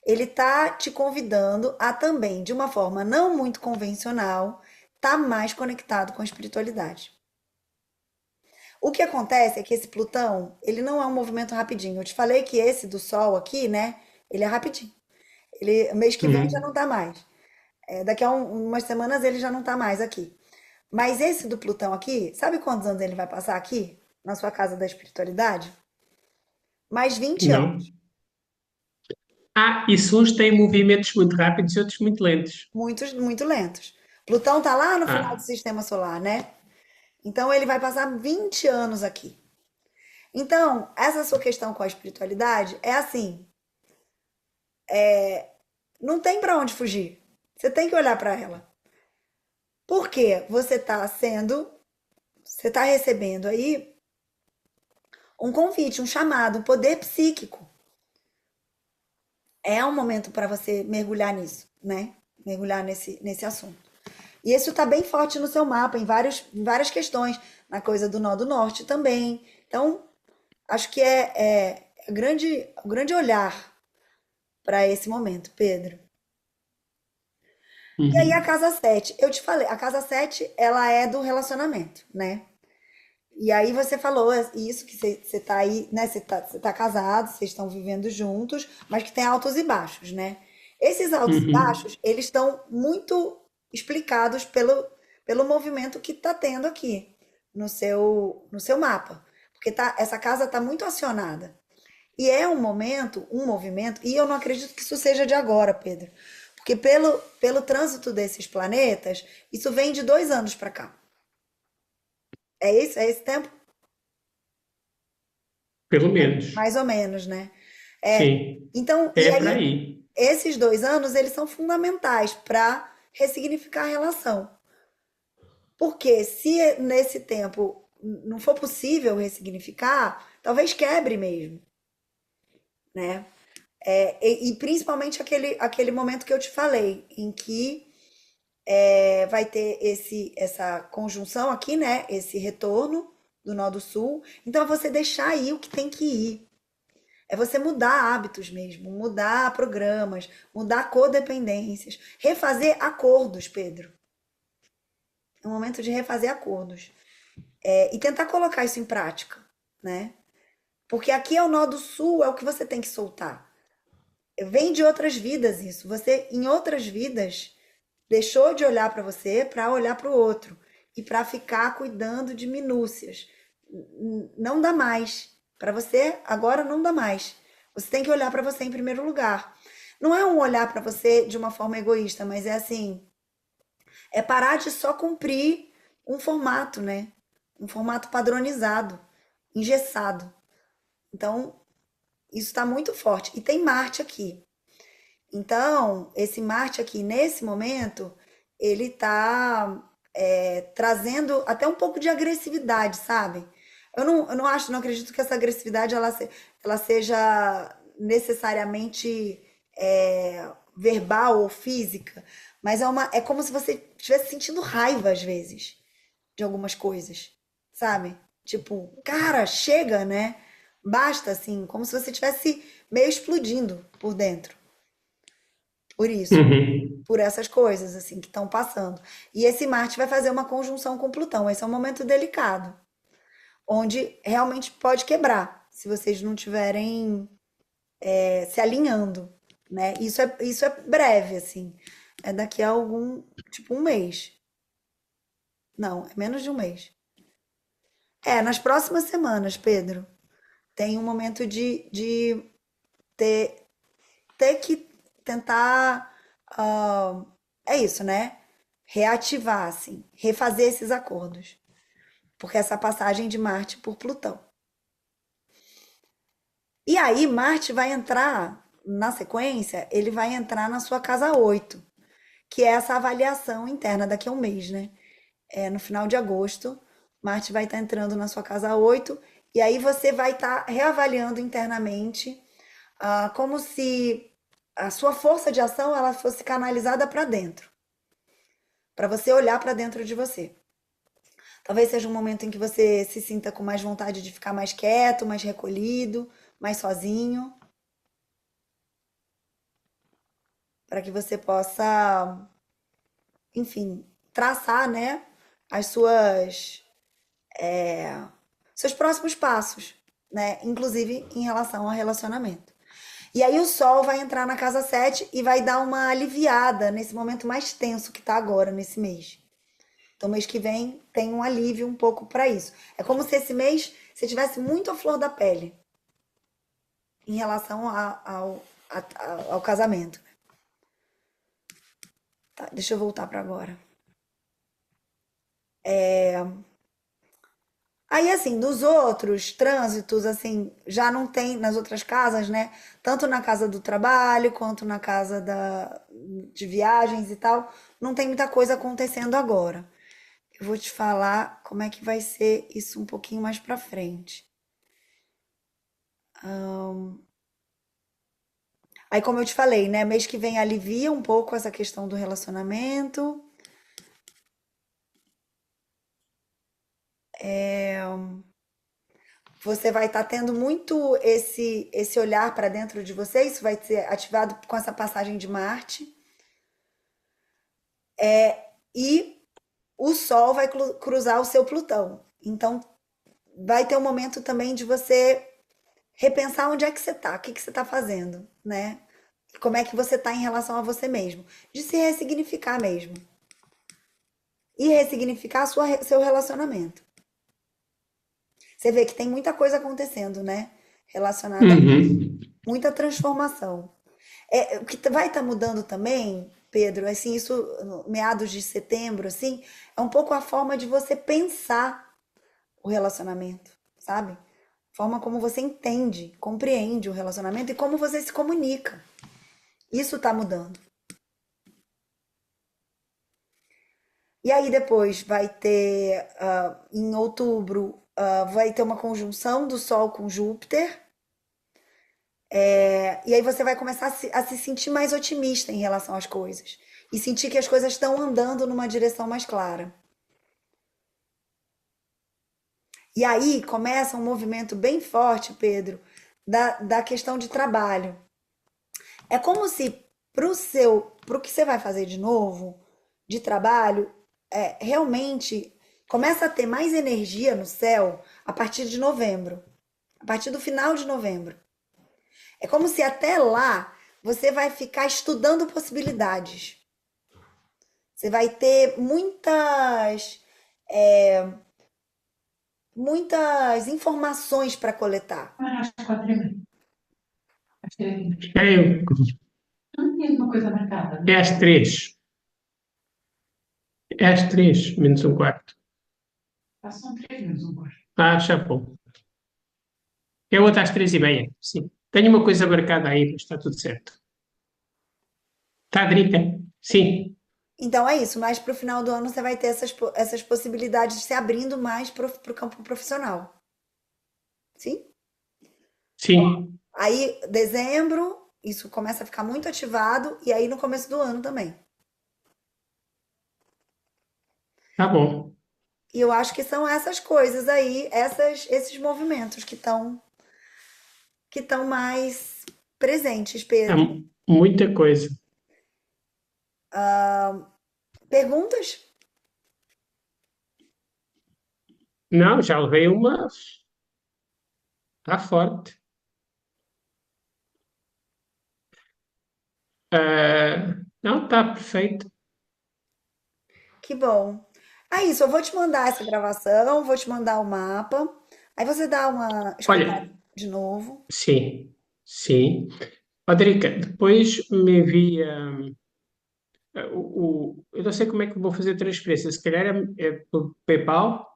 Ele tá te convidando a também, de uma forma não muito convencional, estar mais conectado com a espiritualidade. O que acontece é que esse Plutão, ele não é um movimento rapidinho. Eu te falei que esse do Sol aqui, né? Ele é rapidinho. Ele, mês que vem já Uhum. não tá mais. Daqui a umas semanas ele já não tá mais aqui. Mas esse do Plutão aqui, sabe quantos anos ele vai passar aqui? Na sua casa da espiritualidade? Mais 20 Não? anos. E se uns têm movimentos muito rápidos e outros muito lentos. Muitos, muito lentos. Plutão tá lá no final do Ah, sistema solar, né? Então ele vai passar 20 anos aqui. Então, essa sua questão com a espiritualidade é assim, não tem pra onde fugir. Você tem que olhar pra ela. Porque você tá recebendo aí um convite, um chamado, um poder psíquico. É um momento para você mergulhar nisso, né? Mergulhar nesse assunto. E isso tá bem forte no seu mapa, em várias questões, na coisa do nó do norte também. Então, acho que o grande olhar para esse momento, Pedro. E aí a uhum. casa 7, eu te falei, a casa 7 ela é do relacionamento, né? E aí você falou isso, que você tá aí, né? Você tá casado, vocês estão vivendo juntos, mas que tem altos e baixos, né? Esses altos e Uhum. baixos, eles estão muito explicados pelo movimento que tá tendo aqui no seu mapa. Porque essa casa tá muito acionada. E é um momento, um movimento, e eu não acredito que isso seja de agora, Pedro. Porque pelo trânsito desses planetas, isso vem de 2 anos para cá. É isso? É esse tempo? Pelo menos. Mais ou menos, né? É. Sim. Então, e É para aí, aí. esses 2 anos, eles são fundamentais para ressignificar a relação. Porque se nesse tempo não for possível ressignificar, talvez quebre mesmo, né? E principalmente aquele momento que eu te falei, em que vai ter essa conjunção aqui, né? Esse retorno do Nó do Sul. Então, é você deixar aí o que tem que ir. É você mudar hábitos mesmo, mudar programas, mudar codependências, refazer acordos, Pedro. É um momento de refazer acordos. E tentar colocar isso em prática, né? Porque aqui é o Nó do Sul, é o que você tem que soltar. Vem de outras vidas isso. Você, em outras vidas, deixou de olhar para você para olhar para o outro e para ficar cuidando de minúcias. Não dá mais. Para você, agora não dá mais. Você tem que olhar para você em primeiro lugar. Não é um olhar para você de uma forma egoísta, mas é assim, é parar de só cumprir um formato, né? Um formato padronizado, engessado. Então, isso está muito forte. E tem Marte aqui. Então, esse Marte aqui, nesse momento, ele está trazendo até um pouco de agressividade, sabe? Eu não acho, não acredito que essa agressividade ela seja necessariamente verbal ou física, mas é como se você estivesse sentindo raiva às vezes de algumas coisas, sabe? Tipo, cara, chega, né? Basta, assim, como se você estivesse meio explodindo por dentro. Por isso, Uhum. por essas coisas assim que estão passando. E esse Marte vai fazer uma conjunção com Plutão. Esse é um momento delicado, onde realmente pode quebrar, se vocês não tiverem se alinhando, né? Isso é breve, assim. É daqui a tipo um mês. Não, é menos de um mês. Nas próximas semanas, Pedro, tem um momento de ter, ter que tentar. ah, é isso, né? Reativar, assim, refazer esses acordos. Porque essa passagem de Marte por Plutão. E aí, Marte vai entrar, na sequência, ele vai entrar na sua casa 8, que é essa avaliação interna daqui a um mês, né? No final de agosto, Marte vai estar entrando na sua casa 8, e aí você vai estar reavaliando internamente, como se a sua força de ação ela fosse canalizada para dentro, para você olhar para dentro de você. Talvez seja um momento em que você se sinta com mais vontade de ficar mais quieto, mais recolhido, mais sozinho, para que você possa, enfim, traçar, né, as seus próximos passos, né? Inclusive em relação ao relacionamento. E aí o Sol vai entrar na casa 7 e vai dar uma aliviada nesse momento mais tenso que tá agora, nesse mês. Então, mês que vem tem um alívio um pouco para isso. É como se esse mês você tivesse muito a flor da pele em relação ao casamento. Tá, deixa eu voltar para agora. Aí, assim, nos outros trânsitos, assim, já não tem nas outras casas, né? Tanto na casa do trabalho quanto na casa de viagens e tal, não tem muita coisa acontecendo agora. Eu vou te falar como é que vai ser isso um pouquinho mais pra frente. Aí, como eu te falei, né? Mês que vem alivia um pouco essa questão do relacionamento. Você vai estar tendo muito esse olhar para dentro de você, isso vai ser ativado com essa passagem de Marte. E o Sol vai cruzar o seu Plutão. Então, vai ter um momento também de você repensar onde é que você está, o que que você está fazendo, né? Como é que você está em relação a você mesmo. De se ressignificar mesmo. E ressignificar seu relacionamento. Você vê que tem muita coisa acontecendo, né? Relacionada a Uhum. muita transformação. O que vai estar mudando também, Pedro, assim, isso meados de setembro, assim, é um pouco a forma de você pensar o relacionamento, sabe? Forma como você entende, compreende o relacionamento e como você se comunica. Isso está mudando. E aí depois vai ter, em outubro, vai ter uma conjunção do Sol com Júpiter. E aí você vai começar a se sentir mais otimista em relação às coisas. E sentir que as coisas estão andando numa direção mais clara. E aí começa um movimento bem forte, Pedro, da questão de trabalho. É como se pro que você vai fazer de novo, de trabalho, realmente começa a ter mais energia no céu a partir de novembro, a partir do final de novembro. É como se até lá você vai ficar estudando possibilidades. Você vai ter muitas informações para coletar. Ah, às 4h30. Às 3h30. É, eu- Não tinhas uma coisa marcada, é não? às 3. É às 3, menos um quarto. Passam 3 menos 1 quarto. Ah, já bom. É outra às 3h30, sim. Tenho uma coisa marcada aí, mas está tudo certo. Está a direita? Sim, Então é isso, mas para o final do ano você vai ter essas possibilidades se abrindo mais para o campo profissional. Sim? sim, Aí, dezembro, isso começa a ficar muito ativado, e aí no começo do ano também. tá bom. E eu acho que são essas coisas aí, esses movimentos que estão mais presentes, Há Pedro. muita coisa. Perguntas? Não, já levei uma. Está forte. Não, está perfeito. Que bom. É isso, eu vou te mandar essa gravação, vou te mandar o mapa. Aí você dá uma escutada Olha, de novo. sim, sim. Rodrigo, depois me envia. Eu não sei como é que vou fazer a transferência. Se calhar é por PayPal?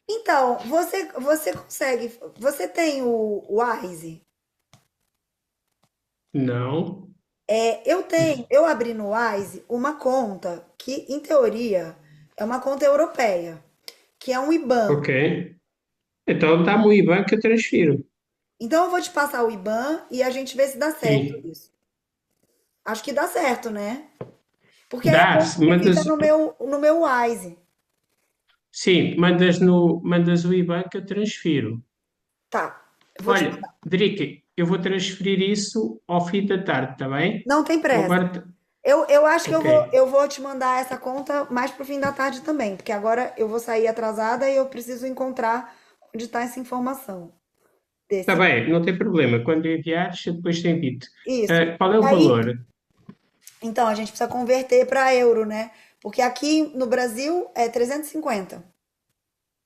Então, você consegue. Você tem o Wise? Não. Eu abri no Wise uma conta que, em teoria, é uma conta europeia, que é um IBAN. Ok. Então dá-me o IBAN que eu transfiro. Então, eu vou te passar o IBAN e a gente vê se dá certo Sim. isso. Acho que dá certo, né? Porque é a Dá, conta que fica no meu Wise. sim, mandas o IBAN que eu transfiro. Tá, eu vou te Olha, mandar. Drica, eu vou transferir isso ao fim da tarde, está bem? Não tem Eu pressa. agora. Eu acho que eu Ok. vou, eu vou te mandar essa conta mais pro fim da tarde também, porque agora eu vou sair atrasada e eu preciso encontrar onde está essa informação Está desse. bem, não tem problema. Quando enviares, eu depois te envio. Isso. Qual é E o aí, valor? então, a gente precisa converter para euro, né? Porque aqui no Brasil é 350.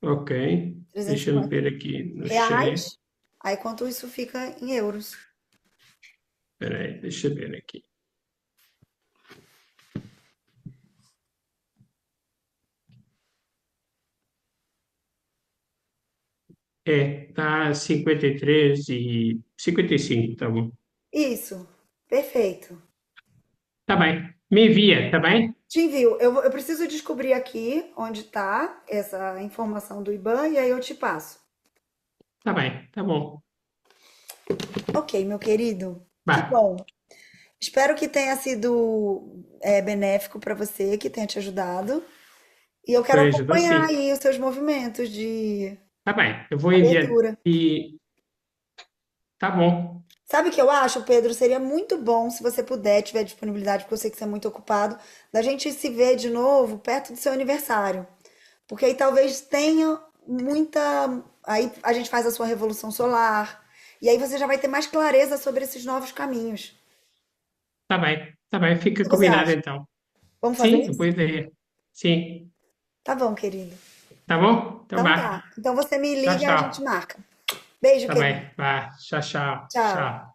Ok, deixa-me 350 ver aqui no chat. reais. Aí quanto isso fica em euros? Espera aí, deixa eu ver aqui. Está 53 e 55, tá bom. Isso. Perfeito. Tá bem, me envia, tá bem? Te envio. Eu preciso descobrir aqui onde está essa informação do IBAN e aí eu te passo. Tá bem, tá bom. Ok, meu querido. Que Vai, bom. Espero que tenha sido benéfico para você, que tenha te ajudado. E eu quero foi ajudou acompanhar sim. aí os seus movimentos de Tá bem, eu vou enviar abertura. e tá bom. Sabe o que eu acho, Pedro? Seria muito bom se você puder, tiver disponibilidade, porque eu sei que você é muito ocupado, da gente se ver de novo perto do seu aniversário. Porque aí talvez tenha muita. Aí a gente faz a sua revolução solar. E aí você já vai ter mais clareza sobre esses novos caminhos. Tá bem, O fica que você combinado acha? então. Vamos fazer Sim, isso? boa ideia. Sim, Tá bom, querido. tá bom? Então Então vá. tá. Então você me Tchau, liga e a gente tchau. marca. Beijo, Tá querido. bem, vá. Tchau, tchau, Tchau. tchau.